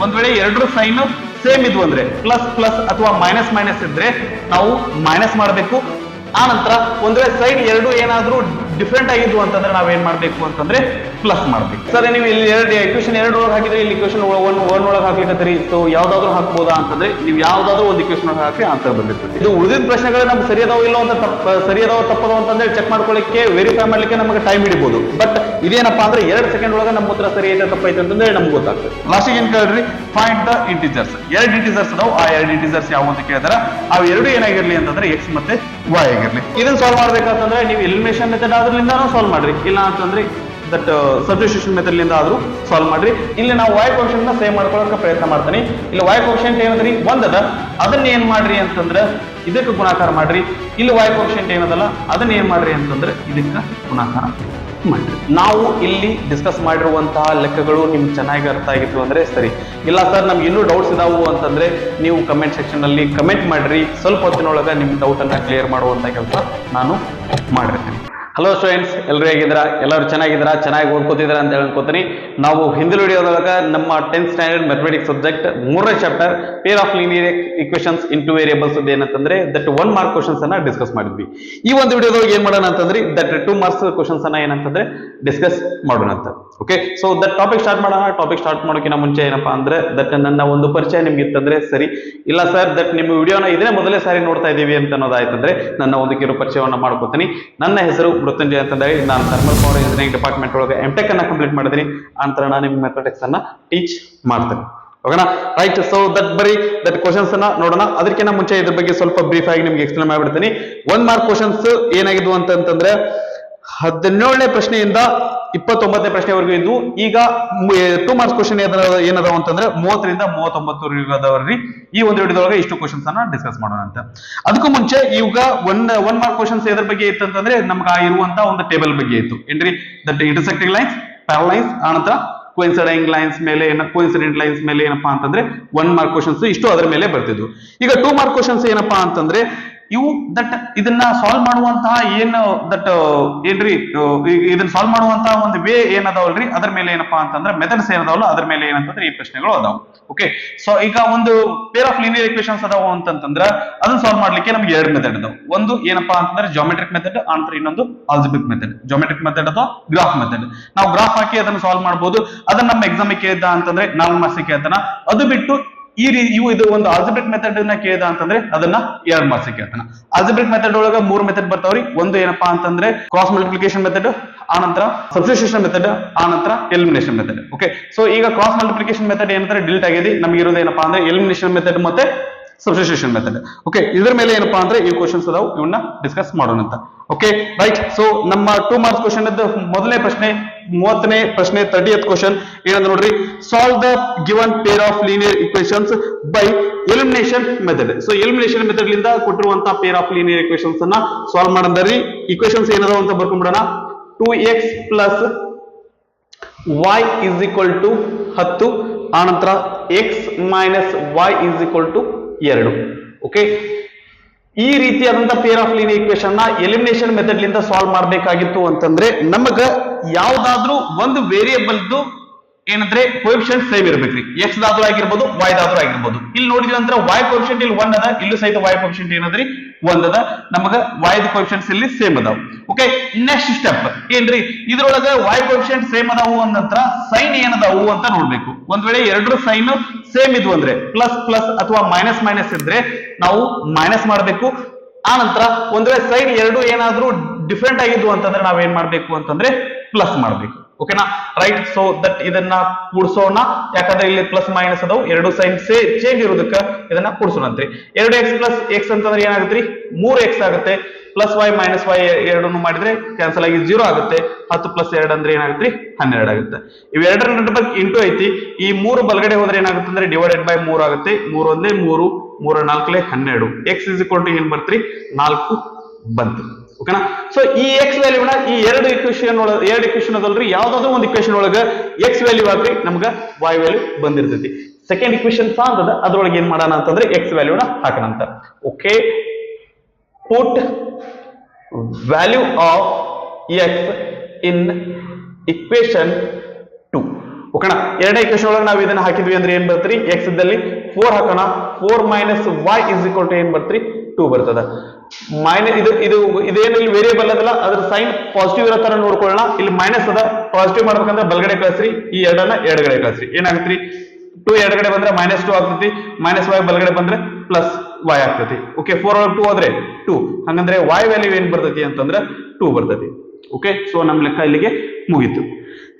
ಒಂದ್ ವೇಳೆ ಎರಡರ ಸೈನ್ ಸೇಮ್ ಇದ್ವು ಅಂದ್ರೆ ಪ್ಲಸ್ ಪ್ಲಸ್ ಅಥವಾ ಮೈನಸ್ ಮೈನಸ್ ಇದ್ರೆ ನಾವು ಮೈನಸ್ ಮಾಡಬೇಕು. ಆ ನಂತರ ಒಂದ್ ವೇಳೆ ಸೈಡ್ ಎರಡು ಏನಾದ್ರೂ ಡಿಫ್ರೆಂಟ್ ಆಗಿದ್ವು ಅಂತಂದ್ರೆ ನಾವೇನ್ ಮಾಡ್ಬೇಕು ಅಂತಂದ್ರೆ ಪ್ಲಸ್ ಮಾಡ್ಬೇಕು. ಸರ್ ನೀವು ಇಲ್ಲಿ ಇಕ್ವೇಶನ್ 2 ಒಳಗೆ ಹಾಕಿದ್ರೆ ಇಲ್ಲಿ ಇಕ್ವೇಶನ್ 1 ಒಳಗೆ ಹಾಕ್ಲಿಕ್ಕೆ ಸೊ ಯಾವ್ದಾದ್ರು ಹಾಕ್ಬೋದಾ ಅಂತಂದ್ರೆ ನೀವು ಯಾವ್ದಾದ್ರು ಒಂದು ಇಕ್ವೇಶನ್ ಒಳಗೆ ಹಾಕಿ ಆನ್ಸರ್ ಬಂದಿರ್ತದೆ. ಇದು ಉಳಿದ ಪ್ರಶ್ನೆಗಳು ನಮ್ಗೆ ಸರಿಯಾದವ ಇಲ್ಲ ಅಂತ ಸರಿಯಾದವ ತಪ್ಪದವ ಅಂತಂದ್ರೆ ಚೆಕ್ ಮಾಡ್ಕೊಳ್ಳಿಕ್ಕೆ ವೆರಿಫೈ ಮಾಡ್ಲಿಕ್ಕೆ ನಮಗೆ ಟೈಮ್ ಹಿಡಿಬಹುದು. ಬಟ್ ಇದೇನಪ್ಪಾ ಅಂದ್ರೆ 2 ಸೆಕೆಂಡ್ ಒಳಗೆ ನಮ್ಮ ಉತ್ತರ ಸರಿ ಐತೆ ತಪ್ಪೈತೆ ಅಂತಂದ್ರೆ ನಮ್ಗೆ ಗೊತ್ತಾಗ್ತದೆ. ಲಾಸ್ಟಿಗೆ ಏನ್ ಕೇಳ್ರಿ, ಫೈಂಡ್ ದ ಇಂಟಿಜರ್ಸ್. 2 ಇಂಟಿಜರ್ಸ್ ಅದಾವ, ಆ 2 ಇಂಟಿಜರ್ಸ್ ಯಾವ ಅಂತ ಕೇಳಿದಾರ. ಅವು ಎರಡು ಏನಾಗಿರ್ಲಿ ಅಂತಂದ್ರೆ ಎಕ್ಸ್ ಮತ್ತೆ ವೈ ಆಗಿರ್ಲಿ. ಇದನ್ನ ಸಾಲ್ವ್ ಮಾಡ್ಬೇಕಂತಂದ್ರೆ ನೀವು ಎಲಿಮಿನೇಷನ್ ಮೆಥಡ್ ಆದ್ರಿಂದಾನು ಸಾಲ್ವ್ ಮಾಡ್ರಿ, ಇಲ್ಲ ಅಂತಂದ್ರೆ ದಟ್ ಸಬ್ಸ್ಟಿಟ್ಯೂಷನ್ ಮೆಥಡ್ ಲಿಂದ ಆದ್ರೂ ಸಾಲ್ವ್ ಮಾಡ್ರಿ. ಇಲ್ಲಿ ನಾವು y ಕೋಎಫಿಷಿಯಂಟ್ ನ ಸೇವ್ ಮಾಡ್ಕೊಳ್ಳೋಕೆ ಪ್ರಯತ್ನ ಮಾಡ್ತೀನಿ. ಇಲ್ಲಿ y ಕೋಎಫಿಷಿಯಂಟ್ ಏನದ್ರಿ ಒಂದದ, ಅದನ್ನ ಏನ್ ಮಾಡ್ರಿ ಅಂತಂದ್ರೆ ಇದಕ್ಕೆ ಗುಣಾಕಾರ ಮಾಡ್ರಿ. ಇಲ್ಲಿ y ಕೋಎಫಿಷಿಯಂಟ್ ಏನದಲ್ಲ ಅದನ್ನ ಏನ್ ಮಾಡ್ರಿ ಅಂತಂದ್ರೆ ಇದಕ್ಕೆ ಗುಣಾಕಾರ ಮಾಡ್ರಿ. ನಾವು ಇಲ್ಲಿ ಡಿಸ್ಕಸ್ ಮಾಡಿರುವಂತಹ ಲೆಕ್ಕಗಳು ನಿಮ್ಗೆ ಚೆನ್ನಾಗಿ ಅರ್ಥ ಆಗಿತ್ತು ಅಂದ್ರೆ ಸರಿ. ಇಲ್ಲ ಸರ್ ನಮ್ಗೆ ಇನ್ನೂ ಡೌಟ್ಸ್ ಇದಾವು ಅಂತಂದ್ರೆ ನೀವು ಕಮೆಂಟ್ ಸೆಕ್ಷನ್ ಅಲ್ಲಿ ಕಮೆಂಟ್ ಮಾಡ್ರಿ. ಸ್ವಲ್ಪ ಹೊತ್ತಿನೊಳಗೆ ನಿಮ್ ಡೌಟ್ ಅನ್ನ ಕ್ಲಿಯರ್ ಮಾಡುವಂತ ಕೆಲಸ ನಾನು ಮಾಡಿರ್ತೀನಿ. ಹಲೋ ಸ್ಟೂಡೆಂಟ್ಸ್, ಎಲ್ಲರೂ ಹೇಗಿದ್ದೀರಾ? ಎಲ್ಲರೂ ಚೆನ್ನಾಗಿದ್ದೀರಾ? ಚೆನ್ನಾಗಿ ಓದ್ಕೋತಿದ್ದೀರಾ ಅಂತ ಹೇಳ್ಕೊತೀನಿ. ನಾವು ಹಿಂದಿನ ವಿಡಿಯೋದೊಳಗ ನಮ್ಮ 10th ಸ್ಟ್ಯಾಂಡರ್ಡ್ ಮ್ಯಾಥಮೆಟಿಕ್ಸ್ ಸಬ್ಜೆಕ್ಟ್ 3ನೇ chapter peer of linear equations in two variables ಏನಂತಂದ್ರೆ ದಟ್ 1 ಮಾರ್ಕ್ ಕ್ವಶನ್ಸ್ ಅನ್ನ ಡಿಸ್ಕಸ್ ಮಾಡಿದ್ವಿ. ಈ ಒಂದು ವಿಡಿಯೋದೊಳಗೆ ಏನ್ ಮಾಡೋಣ ಅಂತಂದ್ರೆ ದಟ್ 2 ಮಾರ್ಕ್ಸ್ ಕ್ವಶನ್ಸ್ ಅನ್ನ ಏನಂತಂದ್ರೆ ಡಿಸ್ಕಸ್ ಮಾಡೋಣ ಅಂತ. Okay, so that topic start ಮಾಡೋಣ. ಟಾಪಿಕ್ ಸ್ಟಾರ್ಟ್ ಮಾಡೋಕ್ಕಿಂತ ಮುಂಚೆ ಏನಪ್ಪಾ ಅಂದ್ರೆ ದಟ್ ನನ್ನ ಒಂದು ಪರಿಚಯ ನಿಮ್ಗೆ ಇತ್ತಂದ್ರೆ ಸರಿ. ಇಲ್ಲ ಸರ್ ದಟ್ ನಿಮ್ಮ ವಿಡಿಯೋನ ಇದನ್ನೇ ಮೊದಲೇ ಸಾರಿ ನೋಡ್ತಾ ಇದೀವಿ ಅಂತ ಅನ್ನೋದಾಯ್ತಂದ್ರೆ ನನ್ನ ಒಂದು ಕಿರು ಪರಿಚಯವನ್ನ ಮಾಡ್ಕೋತೀನಿ. ನನ್ನ ಹೆಸರು ಮೃತ್ಯುಂಜಯ ಅಂತಂದ್ರೆ ನಾನು ಥರ್ಮಲ್ ಪವರ್ ಇಂಜಿನಿಯರಿಂಗ್ ಡಿಪಾರ್ಟ್ಮೆಂಟ್ ಒಳಗೆ ಎಂಟೆಕ್ ಅನ್ನ ಕಂಪ್ಲೀಟ್ ಮಾಡಿದ್ದೀನಿ. ನಂತರ ನಾನು ನಿಮ್ಗೆ ಮ್ಯಾಥಮೆಟಿಕ್ಸ್ ಅನ್ನ ಟೀಚ್ ಮಾಡ್ತೇನೆ. ಓಕೆನಾ, ರೈಟ್. ಸೊ ದಟ್ ಬರೀ ದಟ್ ಕ್ವಶನ್ಸ್ ಅನ್ನ ನೋಡೋಣ. ಅದಕ್ಕಿಂತ ಮುಂಚೆ ಇದ್ರ ಬಗ್ಗೆ ಸ್ವಲ್ಪ ಬ್ರೀಫ್ ಆಗಿ ನಿಮ್ಗೆ ಎಕ್ಸ್ಪ್ಲೇನ್ ಮಾಡ್ಬಿಡ್ತೀನಿ. 1 ಮಾರ್ಕ್ ಕ್ವಶನ್ಸ್ ಏನಾಗಿದ್ವು ಅಂತಂದ್ರೆ 17ನೇ ಪ್ರಶ್ನೆಯಿಂದ 29ನೇ ಪ್ರಶ್ನೆವರೆಗೂ ಇದ್ವು. ಈಗ 2 ಮಾರ್ಕ್ಸ್ ಕ್ವಶನ್ ಏನದಾವ ಅಂತಂದ್ರೆ 30ರಿಂದ 39 ಈ ಒಂದು ವಿಡಿಯೋದೊಳಗೆ ಇಷ್ಟು ಕ್ವಶನ್ಸ್ ಅನ್ನ ಡಿಸ್ಕಸ್ ಮಾಡೋಣ ಅಂತ. ಅದಕ್ಕೂ ಮುಂಚೆ ಈಗ 1 ಮಾರ್ಕ್ ಕ್ವಶನ್ಸ್ ಎದ್ರ ಬಗ್ಗೆ ಇತ್ತು ಅಂತಂದ್ರೆ ನಮ್ಗೆ ಇರುವಂತ ಒಂದು ಟೇಬಲ್ ಬಗ್ಗೆ ಇತ್ತು ಏನ್ರಿ, ದಟ್ ಇಂಟರ್ಸೆಕ್ಟಿಂಗ್ ಲೈನ್ಸ್, ಪ್ಯಾರಲೈನ್ಸ್, ಆನಂತರ ಕೋಇನ್ಸಿಡೆಂಟ್ ಲೈನ್ಸ್ ಮೇಲೆ ಕೋಇನ್ಸಿಡೆಂಟ್ ಲೈನ್ಸ್ ಮೇಲೆ ಏನಪ್ಪಾ ಅಂತಂದ್ರೆ 1 ಮಾರ್ಕ್ ಕ್ವಶನ್ಸ್ ಇಷ್ಟು ಅದರ ಮೇಲೆ ಬರ್ತಿದ್ವು. ಈಗ 2 ಮಾರ್ಕ್ ಕ್ವಶನ್ಸ್ ಏನಪ್ಪಾ ಅಂತಂದ್ರೆ ಇವು ದಟ್ ಇದನ್ನ ಸಾಲ್ವ್ ಮಾಡುವಂತಹ ಏನು ದಟ್ ಏನ್ರಿ ಇದನ್ನ ಸಾಲ್ವ್ ಮಾಡುವಂತಹ ಒಂದು ವೇ ಏನದಾವಲ್ರಿ ಅದ್ರ ಮೇಲೆ ಏನಪ್ಪಾ ಅಂತಂದ್ರೆ ಮೆಥಡ್ಸ್ ಏನದಾವಲ್ಲ ಅದ್ರ ಮೇಲೆ ಏನಂತಂದ್ರೆ ಈ ಪ್ರಶ್ನೆಗಳು ಅದಾವ. ಓಕೆ, ಸೊ ಈಗ ಒಂದು ಪೇರ್ ಆಫ್ ಲೀನಿಯರ್ ಇಕ್ವೇಷನ್ಸ್ ಅದಾವ ಅಂತಂದ್ರೆ ಅದನ್ನ ಸಾಲ್ವ್ ಮಾಡ್ಲಿಕ್ಕೆ ನಮ್ಗೆ 2 ಮೆಥಡ್ ಅದಾವ. ಒಂದು ಏನಪ್ಪಾ ಅಂತಂದ್ರೆ ಜಾಮೆಟ್ರಿಕ್ ಮೆಥಡ್, ಆನಂತರ ಇನ್ನೊಂದು ಆಲ್ಜಿಬ್ರಿಕ್ ಮೆಥಡ್. ಜಾಮೆಟ್ರಿಕ್ ಮೆಥಡ್ ಅಥವಾ ಗ್ರಾಫ್ ಮೆಥಡ್. ನಾವು ಗ್ರಾಫ್ ಹಾಕಿ ಅದನ್ನ ಸಾಲ್ವ್ ಮಾಡಬಹುದು. ಅದನ್ನ ನಮ್ಮ ಎಕ್ಸಾಮ್ ಕೇಳಿದ ಅಂತಂದ್ರೆ 4 ಮಾರ್ಕ್ಸ್ ಕೇಳ್ತಾನ. ಅದು ಬಿಟ್ಟು ಇದು ಒಂದು ಆಲ್ಜಿಬ್ರಿಕ್ ಮೆಥಡ್ ನ ಕೇಳಿದ ಅಂತಂದ್ರೆ ಅದನ್ನ 2 ಮಾರ್ಕ್ಸ್ ಕೇಳ್ತಾನ. ಆಲ್ಜಿಬ್ರಿಕ್ ಮೆಥಡ್ ಒಳಗ 3 ಮೆಥಡ್ ಬರ್ತಾವ್ರಿ. ಒಂದು ಏನಪ್ಪಾ ಅಂತಂದ್ರೆ ಕ್ರಾಸ್ ಮಲ್ಟಿಪ್ಲಿಕೇಶನ್ ಮೆಥಡ್, ಆನಂತರ ಸಬ್ಸ್ಟಿಟ್ಯೂಷನ್ ಮೆಥಡ್, ಆನಂತರ ಎಲಿಮಿನೇಷನ್ ಮೆಥಡ್. ಓಕೆ, ಸೊ ಈಗ ಕ್ರಾಸ್ ಮಲ್ಟಿಪ್ಲಿಕೇಶನ್ ಮೆಥಡ್ ಏನಂದ್ರೆ ಡಿಲೀಟ್ ಆಗಿದೆ. ನಮ್ಗೆ ಇರೋದು ಏನಪ್ಪಾ ಅಂದ್ರೆ ಎಲಿಮಿನೇಷನ್ ಮೆಥಡ್ ಮತ್ತೆ ಸಬ್ಸ್ಟಿಟ್ಯೂಷನ್ ಮೆಥಡ್. ಓಕೆ, ಇದ್ರ ಮೇಲೆ ಏನಪ್ಪಾ ಅಂದ್ರೆ ಈ ಕ್ವಶನ್ಸ್ ಅದಾವ, ಇವನ್ನ ಡಿಸ್ಕಸ್ ಮಾಡೋಣ ಅಂತ. Okay, right. ಸೊ ನಮ್ಮ 2 ಮಾರ್ಕ್ಸ್ ಕ್ವಶನ್ ಮೊದಲನೇ ಪ್ರಶ್ನೆ 30ನೇ ಪ್ರಶ್ನೆ 30th ಕ್ವಶನ್ ಏನಂದ್ರೆ ನೋಡ್ರಿ, solve the given pair of linear equations by elimination method. So elimination method ಲಿಂದ ಕೊಟ್ಟಿರುವಂತಹ ಪೇರ್ ಆಫ್ ಲೀನಿಯರ್ ಇಕ್ವೇಷನ್ಸ್ ಅನ್ನ ಸಾಲ್ವ್ ಮಾಡಂದ್ರಿ. ಇಕ್ವೇಷನ್ಸ್ ಏನದಾವ ಅಂತ ಬರ್ಕೊಂಡ್ಬಿಡೋಣ. 2x plus y is equal to 10, ಆನಂತರ x minus y is equal to 2. Okay, ಈ ರೀತಿಯಾದಂತಹ ಪೇರ್ ಆಫ್ ಲೀನಿಯರ್ ಇಕ್ವೇಷನ್ ನ ಎಲಿಮಿನೇಷನ್ ಮೆಥಡ್ ಲಿಂದ ಸಾಲ್ವ್ ಮಾಡಬೇಕಾಗಿತ್ತು ಅಂತಂದ್ರೆ ನಮಗ ಯಾವ್ದಾದ್ರೂ ಒಂದು ವೇರಿಯೇಬಲ್ ಏನಂದ್ರೆ ಕೋಎಫಿಷಿಯಂಟ್ ಸೇಮ್ ಇರಬೇಕ್ರಿ. ಎಕ್ಸ್ ದಾದ್ರೂ ಆಗಿರ್ಬೋದು, ವೈ ದಾದ್ರೂ ಆಗಿರ್ಬೋದು. ಇಲ್ಲಿ ನೋಡಿದ್ವಿ ಅಂದ್ರೆ y ಕೋಎಫಿಷಿಯಂಟ್ ಇಲ್ಲಿ 1 ಅದ, ಇಲ್ಲೂ ಸಹಿತ y ಕೋಎಫಿಷಿಯಂಟ್ ಏನದ್ರಿ 1 ಅದ. ನಮಗ y ದ ಕೋಎಫಿಷಿಯಂಟ್ಸ್ ಇಲ್ಲಿ ಸೇಮ್ ಅದಾವ. ಓಕೆ, ನೆಕ್ಸ್ಟ್ ಸ್ಟೆಪ್ ಏನ್ರಿ, ಇದ್ರೊಳಗ y ಕೋಎಫಿಷಿಯಂಟ್ ಸೇಮ್ ಅದಾವು ಅಂದ ನಂತರ ಸೈನ್ ಏನದಾವು ಅಂತ ನೋಡ್ಬೇಕು. ಒಂದ್ ವೇಳೆ ಎರಡರ ಸೈನ್ ಸೇಮ್ ಇದ್ವು ಅಂದ್ರೆ ಪ್ಲಸ್ ಪ್ಲಸ್ ಅಥವಾ ಮೈನಸ್ ಮೈನಸ್ ಇದ್ರೆ ನಾವು ಮೈನಸ್ ಮಾಡಬೇಕು. ಆ ನಂತರ ಒಂದ್ ವೇಳೆ ಸೈಡ್ ಎರಡು ಏನಾದ್ರೂ ಡಿಫ್ರೆಂಟ್ ಆಗಿದ್ವು ಅಂತಂದ್ರೆ ನಾವೇನ್ ಮಾಡ್ಬೇಕು ಅಂತಂದ್ರೆ ಪ್ಲಸ್ ಮಾಡ್ಬೇಕು. ಓಕೆನಾ, ರೈಟ್. ಸೊ ದಟ್ ಇದನ್ನ ಕೂಡಿಸೋಣ, ಯಾಕಂದ್ರೆ ಇಲ್ಲಿ ಪ್ಲಸ್ ಮೈನಸ್ ಅದಾವು, ಎರಡು ಸೈನ್ ಚೇಂಜ್ ಇರೋದಕ್ಕ ಇದನ್ನ ಕೂಡಿಸೋಣ ಅಂತ್ರಿ. 2x ಪ್ಲಸ್ x ಅಂತಂದ್ರೆ ಏನಾಗುತ್ತೆ, 3x ಆಗುತ್ತೆ. ಪ್ಲಸ್ y ಮೈನಸ್ y ಎರಡನ್ನು ಮಾಡಿದ್ರೆ ಕ್ಯಾನ್ಸಲ್ ಆಗಿ 0 ಆಗುತ್ತೆ. 10 ಪ್ಲಸ್ 2 ಅಂದ್ರೆ ಏನಾಗುತ್ತೆ, 12 ಆಗುತ್ತೆ. ಇವೆರಡರ ನಡುವೆ ಇಂಟು ಐತಿ. ಈ 3 ಬಲಗಡೆ ಹೋದ್ರೆ ಏನಾಗುತ್ತೆ ಅಂದ್ರೆ ಡಿವೈಡೆಡ್ ಬೈ 3 ಆಗುತ್ತೆ. 3 ಒಂದೇ 3, 3 4 12. x ಇಸ್ ಈಕ್ವಲ್ ಟು ಏನ್ ಬರ್ತ್ರಿ, 4 ಬಂತು. ಓಕೆನಾ, ಸೊ ಈ x ವ್ಯಾಲ್ಯೂನ ಈ ಎರಡು ಇಕ್ವೇಷನ್ ಅದಲ್ರಿ ಯಾವ್ದಾದ್ರು ಒಂದು ಇಕ್ವೇಷನ್ ಒಳಗ x ವ್ಯಾಲ್ಯೂ ಹಾಕ್ರಿ, ನಮ್ಗ y ವ್ಯಾಲ್ಯೂ ಬಂದಿರ್ತೈತಿ. ಸೆಕೆಂಡ್ ಇಕ್ವೇಷನ್ ಸಾಂದದ ಅದ್ರೊಳಗೆ ಏನ್ ಮಾಡೋಣ ಅಂತಂದ್ರೆ x ವ್ಯಾಲ್ಯೂನ ಹಾಕೋಣ ಅಂತ. Okay, put value of x in equation 2. ಓಕೆನಾ. ಎರಡನೇ ಇಕ್ವೇಶನ್ ಒಳಗೆ ನಾವು ಇದನ್ನ ಹಾಕಿದ್ವಿ ಅಂದ್ರೆ ಏನ್ ಬರ್ತೀರಿ, ಎಕ್ಸ್ ಇದ್ದಲ್ಲಿ 4 ಹಾಕೋಣ, 4 minus y is equal to ಏನ್ ಬರ್ತೀರಿ 2 ಬರ್ತದ. ಮೈನಸ್ ಇದೇನು ಇಲ್ಲಿ ವೇರಿಯೇಬಲ್ ಅದಲ್ಲ, ಅದ್ರ ಸೈನ್ ಪಾಸಿಟಿವ್ ಇರೋ ತರ ನೋಡ್ಕೊಳ್ಳೋಣ. ಇಲ್ಲಿ ಮೈನಸ್ ಅದ, ಪಾಸಿಟಿವ್ ಮಾಡ್ಬೇಕಂದ್ರೆ ಬಲಗಡೆ ಕಳಿಸ್ರಿ, ಈ ಎರಡನ್ನ ಎಡಗಡೆ ಕಳಿಸ್ರಿ. ಏನಾಗತ್ರಿ, 2 ಎಡಗಡೆ ಬಂದ್ರೆ -2 ಆಗ್ತೈತಿ, ಮೈನಸ್ y ಬಲಗಡೆ ಬಂದ್ರೆ ಪ್ಲಸ್ y ಆಗ್ತೈತಿ. ಓಕೆ, 4 ಒಳಗೆ 2 ಹೋದ್ರೆ 2, ಹಂಗಂದ್ರೆ y ವ್ಯಾಲ್ಯೂ ಏನ್ ಬರ್ತೈತಿ ಅಂತಂದ್ರೆ 2 ಬರ್ತೈತಿ. ಓಕೆ, ಸೊ ನಮ್ ಲೆಕ್ಕ ಇಲ್ಲಿಗೆ ಮುಗೀತು.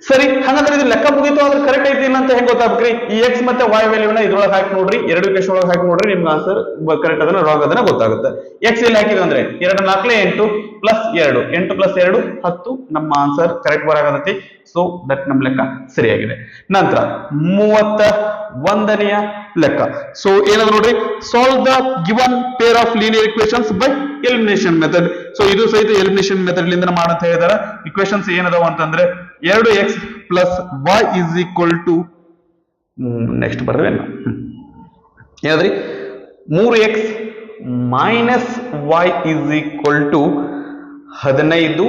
ಸರಿ, ಹಾಗಾದ್ರೆ ಇದು ಲೆಕ್ಕ ಮುಗೀತು ಅಂದ್ರೆ ಕರೆಕ್ಟ್ ಐತಿ ಇಲ್ಲ ಅಂತ ಹೆಂಗ್ ಗೊತ್ತಾಗ್ಬೇಕ್ರಿ? ಈ ಎಕ್ಸ್ ಮತ್ತೆ y ವ್ಯಾಲ್ಯೂನ ಇದ್ರೊಳಗೆ ಹಾಕಿ ನೋಡ್ರಿ, ಎರಡು ಇಕ್ವೇಶನ್ ಒಳಗೆ ಹಾಕಿ ನೋಡ್ರಿ, ನಿಮ್ಗೆ ಆನ್ಸರ್ ಕರೆಕ್ಟ್ ಅದನ್ನ ರಾಂಗ್ ಅದನ್ನ ಗೊತ್ತಾಗುತ್ತೆ. ಎಕ್ಸ್ ಇಲ್ಲಿ ಹಾಕಿದ್ವಿ ಅಂದ್ರೆ 2 4 8 ಪ್ಲಸ್ 2, 8 ಪ್ಲಸ್ 2 10, ನಮ್ಮ ಆನ್ಸರ್ ಕರೆಕ್ಟ್ ಬರಾಗತೈತಿ. ಸೊ ದಟ್ ನಮ್ ಲೆಕ್ಕ ಸರಿಯಾಗಿದೆ. ನಂತರ 31ನೆಯ ಲೆಕ್ಕ. ಸೊ ಏನದು ನೋಡ್ರಿ, solve the given pair of linear equations by elimination method. So ಇದು ಸಹಿತ ಎಲಿಮಿನೇಷನ್ ಮೆಥಡ್ ಲಿಂದ ಮಾಡಂತ ಹೇಳಿದಾರೆ. ಇಕ್ವೇಶನ್ಸ್ ಏನದಾವ ಅಂತಂದ್ರೆ 2x plus y is equal to next ಬರ್ರಿ ಏನಾದ್ರಿ 3x minus y is equal to 15.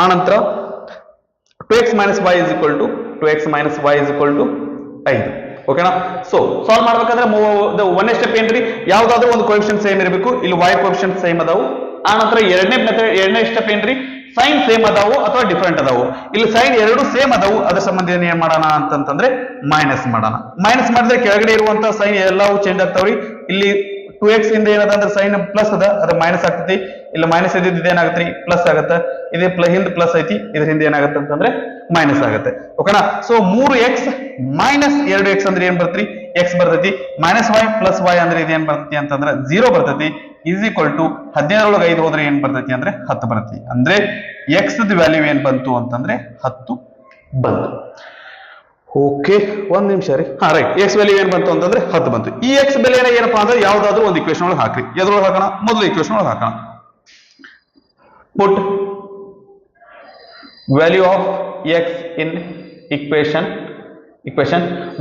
ಆನಂತರ 2x minus y is equal to 2x minus y is equal to 5. ಓಕೆನಾ. ಸೊ ಸಾಲ್ವ್ ಮಾಡ್ಬೇಕಾದ್ರೆ ಒಂದೇ ಸ್ಟೆಪ್ ಏನ್ರಿ, ಯಾವ್ದಾದ್ರು ಒಂದು ಕೋಎಫಿಷಿಯಂಟ್ ಸೇಮ್ ಇರಬೇಕು. ಇಲ್ಲಿ y ಕೋಎಫಿಷಿಯಂಟ್ ಸೇಮ್ ಅದಾವು. ಆನಂತರ ಎರಡನೇ ಸ್ಟೆಪ್ ಏನ್ರಿ, ಸೈನ್ ಸೇಮ್ ಅದಾವು ಅಥವಾ ಡಿಫರೆಂಟ್ ಅದಾವು. ಇಲ್ಲಿ ಸೈನ್ ಎರಡು ಸೇಮ್ ಅದಾವು, ಅದರ ಸಂಬಂಧ ಏನ್ ಮಾಡೋಣ ಅಂತಂದ್ರೆ ಮೈನಸ್ ಮಾಡೋಣ. ಮೈನಸ್ ಮಾಡಿದ್ರೆ ಕೆಳಗಡೆ ಇರುವಂತ ಸೈನ್ ಎಲ್ಲವೂ ಚೇಂಜ್ ಆಗ್ತಾವ್ರಿ. ಇಲ್ಲಿ 2x ಇಂದ ಏನದ ಅಂದ್ರೆ ಸೈನ್ ಪ್ಲಸ್ ಅದ, ಅದು ಮೈನಸ್ ಆಗ್ತೈತಿ. ಇಲ್ಲಿ ಮೈನಸ್ ಇದ್ದಿದ್ದು ಏನಾಗತ್ರಿ, ಪ್ಲಸ್ ಆಗತ್ತೆ. ಇದೇ ಹಿಂದ್ ಪ್ಲಸ್ ಐತಿ, ಇದ್ರ ಹಿಂದೆ ಏನಾಗತ್ತೆ ಅಂತಂದ್ರೆ ಮೈನಸ್ ಆಗತ್ತೆ. ಓಕೆನಾ. ಸೊ 3x ಮೈನಸ್ 2x ಅಂದ್ರೆ ಏನ್ ಬರ್ತೈತಿ, x ಬರ್ತೈತಿ. ಮೈನಸ್ y ಪ್ಲಸ್ y ಅಂದ್ರೆ ಇದೇನ್ ಬರ್ತೈತಿ ಅಂತಂದ್ರೆ 0 ಬರ್ತೈತಿ. ಈಸ್ ಈಕ್ವಲ್ ಟು 17 ಒಳಗೆ 5 ಹೋದ್ರೆ ಏನ್ ಬರ್ತೈತಿ ಅಂದ್ರೆ 10 ಬರ್ತೈತಿ. ಅಂದ್ರೆ x ದ ವ್ಯಾಲ್ಯೂ ಏನ್ ಬಂತು ಅಂತಂದ್ರೆ 10 ಬಂತು. ಓಕೆ, ಒಂದ್ ನಿಮಿಷ ರೀ. ರೈಟ್, ಎಕ್ಸ್ ವ್ಯಾಲ್ಯೂ ಏನ್ ಬಂತು ಅಂತಂದ್ರೆ 10 ಬಂತು. ಈ ಎಕ್ಸ್ ಬೆಲೆ ಏನಪ್ಪಾ ಅಂದ್ರೆ ಯಾವ್ದಾದ್ರು ಒಂದು ಇಕ್ವೇಶನ್ ಒಳಗೆ ಹಾಕ್ರಿ. ಎದ್ರೊಳಗೆ ಹಾಕೋಣ, ಮೊದಲು ಇಕ್ವೇಶನ್ ಒಳಗೆ ಹಾಕೋಣ. Put value of x in equation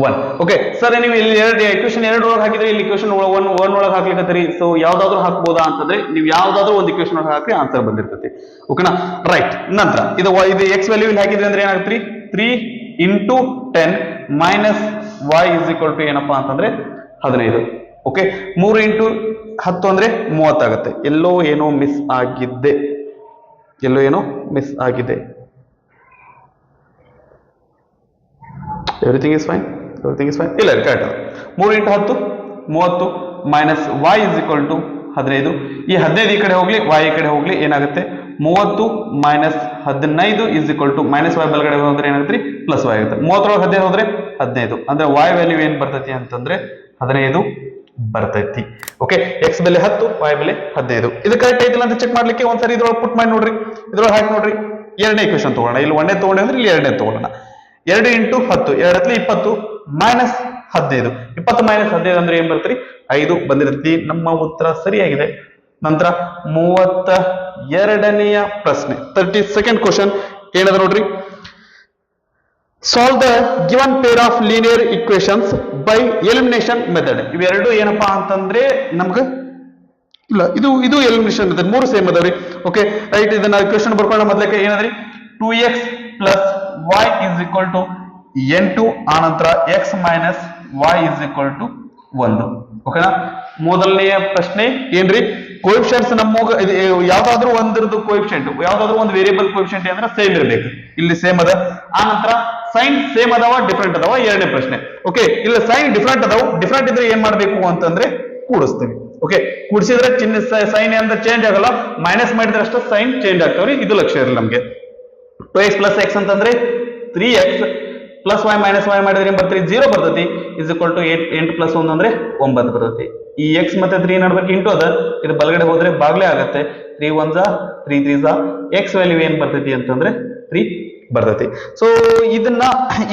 1. Okay sir, ನೀವು ಇಲ್ಲಿ ಇಕ್ವೇಶನ್ 2 ಒಳಗೆ ಹಾಕಿದ್ರೆ ಇಲ್ಲಿ ಇಕ್ವೇಶನ್ 1 ಒಳಗೆ ಹಾಕ್ಲಿಕ್ಕತ್ತೀರಿ. ಸೊ ಯಾವ್ದಾದ್ರು ಹಾಕ್ಬೋದಾ ಅಂತಂದ್ರೆ ನೀವು ಯಾವ್ದಾದ್ರು ಒಂದು ಇಕ್ವೇಶನ್ ಒಳಗೆ ಹಾಕಿ ಆನ್ಸರ್ ಬಂದಿರ್ತೈತಿ. ಓಕೆನಾ. ರೈಟ್, ನಂತರ ಇದು ಎಕ್ಸ್ ವ್ಯಾಲ್ಯೂ ಇಲ್ಲಿ ಹಾಕಿದ್ರಿ ಅಂದ್ರೆ ಏನಾಗ್ತರಿ, 3 into 10 minus y is equal to ಏನಪ್ಪಾ ಅಂತಂದ್ರೆ 15. ಓಕೆ, 3 ಇಂಟು 10 ಅಂದ್ರೆ 30 ಆಗುತ್ತೆ. ಎಲ್ಲೋ ಏನೋ ಮಿಸ್ ಆಗಿದೆ. Everything is fine. ಇಲ್ಲ correct. 3 into 10 30 minus y is equal to 15. ಈ 15 ಈ ಕಡೆ ಹೋಗ್ಲಿ, y ಈ ಕಡೆ ಹೋಗ್ಲಿ, ಏನಾಗುತ್ತೆ 30 minus 15 is equal to minus y ಬಲಗಡೆ ಹೋದ್ರೆ ಏನಾಗುತ್ತೆ ಪ್ಲಸ್ y ಆಗುತ್ತೆ. 30 ಒಳಗೆ 15 ಹೋದ್ರೆ 15, ಅಂದ್ರೆ y ವ್ಯಾಲ್ಯೂ ಏನ್ ಬರ್ತೈತಿ ಅಂತಂದ್ರೆ 15 ಬರ್ತೈತಿ. ಓಕೆ, x ಬೆಲೆ 10, y ಬೆಲೆ 15. ಇದು ಕರೆಕ್ಟ್ ಐತಿಲ್ಲ ಅಂತ ಚೆಕ್ ಮಾಡ್ಲಿಕ್ಕೆ ಒಂದ್ಸರಿ ಇದ್ರೊಳಗೆ ಪುಟ್ ಮಾಡಿ ನೋಡ್ರಿ, ಇದ್ರೊಳಗೆ ಹಾಕಿ ನೋಡ್ರಿ. ಎರಡನೇ ಇಕ್ವೇಶನ್ ತಗೊಳ್ಳೋಣ. ಇಲ್ಲಿ ಒಂದೇ ತಗೊಂಡ್ರೆ ಅಂದ್ರೆ ಇಲ್ಲಿ ಎರಡನೇ ತಗೊಳ್ಳೋಣ. 2 ಇಂಟು 10 2 20 ಮೈನಸ್ 15. 20 ಮೈನಸ್ 15 ಅಂದ್ರೆ ಏನ್ ಬರ್ತೀರಿ 5 ಬಂದಿರ್ತೀವಿ. ನಮ್ಮ ಉತ್ತರ ಸರಿಯಾಗಿದೆ. ನಂತರ 32ನೆಯ ಪ್ರಶ್ನೆ, 32nd ಕ್ವಶನ್ ಏನದ ನೋಡ್ರಿ. Solve the given pair of linear equations by elimination method. ಇವೆರಡು ಏನಪ್ಪಾ ಅಂತಂದ್ರೆ ನಮ್ಗೆ ಇಲ್ಲ, ಇದು ಎಲಿಮಿನೇಷನ್ ಮೆಥಡ್, 3 ಸೇಮ್ ಅದಾವ್ರಿ. ಓಕೆ ರೈಟ್, ಇದನ್ನ ಇಕ್ವೇಶನ್ ಬರ್ಕೊಂಡ ಮೊದಲಕ್ಕೆ ಏನದ್ರಿ 2x plus y is equal to 8. ಆನಂತರ x minus y is equal to 1. ಓಕೆನಾ. ಮೊದಲನೆಯ ಪ್ರಶ್ನೆ ಏನ್ರಿ, ಕೋಎಫಿಷಿಯಂಟ್ಸ್ ಯಾವ್ದಾದ್ರು ಒಂದ್ರದ್ದು ಕೋಎಫಿಷಿಯಂಟ್, ಯಾವ್ದಾದ್ರು ಒಂದು ವೇರಿಯಬಲ್ ಕೋಎಫಿಷಿಯಂಟ್ ಅಂದ್ರೆ ಸೇಮ್ ಇರಬೇಕು. ಇಲ್ಲಿ ಸೇಮ್ ಅದ. ಆನಂತರ ಸೈನ್ ಸೇಮ್ ಅದಾವ ಡಿಫರೆಂಟ್ ಅದಾವ, ಎರಡನೇ ಪ್ರಶ್ನೆ. ಓಕೆ, ಇಲ್ಲಿ ಸೈನ್ ಡಿಫರೆಂಟ್ ಅದಾವ. ಡಿಫರೆಂಟ್ ಇದ್ರೆ ಏನ್ ಮಾಡ್ಬೇಕು ಅಂತಂದ್ರೆ ಕೂಡಿಸ್ತೀವಿ. ಓಕೆ, ಕೂಡಿಸಿದ್ರೆ ಚಿಹ್ನೆ ಸೈನ್ ಅಂದ್ರೆ ಚೇಂಜ್ ಆಗಲ್ಲ, ಮೈನಸ್ ಮಾಡಿದ್ರೆ ಅಷ್ಟೇ ಸೈನ್ ಚೇಂಜ್ ಆಗ್ತಾವ್ರಿ. ಇದು ಲಕ್ಷ್ಯ ಇರಲಿ ನಮ್ಗೆ. 2x ಪ್ಲಸ್ x ಅಂತಂದ್ರೆ 3x plus y minus y ಮಾಡಿದ್ರೆ ಏನ್ ಬರ್ತೈತಿ 0 ಬರ್ತೈತಿ. ಇಸ್ ಈಕ್ವಲ್ ಟು 8 ಪ್ಲಸ್ 1 ಅಂದ್ರೆ 9 ಬರ್ತೈತಿ. ಈ x ಮತ್ತೆ 3 ನಡ್ಬೇಕು ಇಂಟು ಅದ, ಇದು ಬಲಗಡೆ ಹೋದ್ರೆ ಬಾಗ್ಲೇ ಆಗತ್ತೆ. 3 1 3 3 x ವ್ಯಾಲ್ಯೂ ಏನ್ ಬರ್ತೈತಿ ಅಂತಂದ್ರೆ 3 ಬರ್ತೈತಿ. ಸೊ ಇದನ್ನ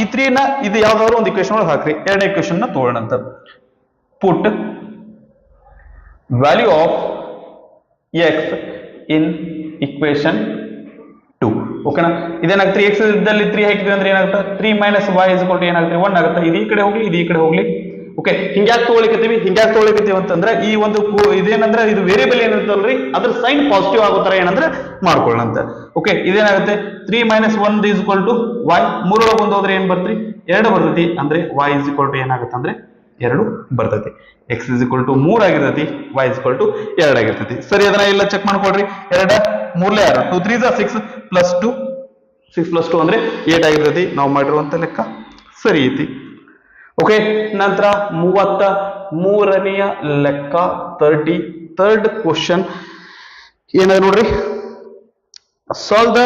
ಈ 3 ನ ಇದು ಯಾವ್ದಾದ್ರು ಒಂದು ಇಕ್ವೇಶನ್ ಒಳಗೆ ಹಾಕ್ರಿ. ಎರಡನೇ ಇಕ್ವೇಶನ್ ನ ತಗೊಳ್ಳೋಣ ಅಂತ. Put value of x in equation 2. ಓಕೆನಾ. ಇದೇನಾಗುತ್ತೆ, x ಇದ್ದಲ್ಲಿ 3 ಹಾಕಿದ್ವಿ ಅಂದ್ರೆ ಏನಾಗುತ್ತೆ 3 minus y is equal to ಏನಾಗುತ್ತೆ 1 ಆಗುತ್ತೆ. ಇದು ಈ ಕಡೆ ಹೋಗ್ಲಿ, ಇದು ಈ ಕಡೆ ಹೋಗ್ಲಿ. ಓಕೆ, ಹಿಂಗ್ಯಾಕ್ ತಗೊಳಿಕತ್ತೀವಿ ಅಂತಂದ್ರೆ ಈ ಒಂದು ಇದೇನಂದ್ರೆ ಇದು ವೇರಿಯಬಲ್ ಏನಿರ್ತಲ್ರಿ ಅದ್ರ ಸೈನ್ ಪಾಸಿಟಿವ್ ಆಗೋ ತರ ಏನಂದ್ರೆ ಮಾಡ್ಕೊಳ್ಳೋಣ ಅಂತ. ಓಕೆ, ಇದೇನಾಗುತ್ತೆ 3 minus 1 is equal to y. 3 ಒಳಗೆ 1 ಹೋದ್ರೆ ಏನ್ ಬರ್ತ್ರಿ 2 ಬರ್ತೈತಿ ಅಂದ್ರೆ y ಇಸ್ ಈಕ್ವಲ್ ಟು ಏನಾಗುತ್ತೆ ಅಂದ್ರೆ 2 ಬರ್ತೈತಿ. x ಇಸ್ ಈಕ್ವಲ್ ಟು 3 ಆಗಿರ್ತೈತಿ, y ಇಸ್ ಈಕ್ವಲ್ ಟು 2 ಆಗಿರ್ತೈತಿ. ಸರಿ, ಅದನ್ನ ಇಲ್ಲ ಚೆಕ್ ಮಾಡ್ಕೊಳ್ರಿ. 2 3 6 2 3 6 ಪ್ಲಸ್ 2 6 ಪ್ಲಸ್ 2 ಅಂದ್ರೆ 8 ಆಗಿರ್ತೈತಿ. ನಾವು ಮಾಡಿರುವಂತ ಲೆಕ್ಕ ಸರಿ ಐತಿ. ಓಕೆ, ನಂತರ 33ನೆಯ ಲೆಕ್ಕ 33rd ಕ್ವಶನ್ ಏನಾದ್ರು ನೋಡ್ರಿ. Solve the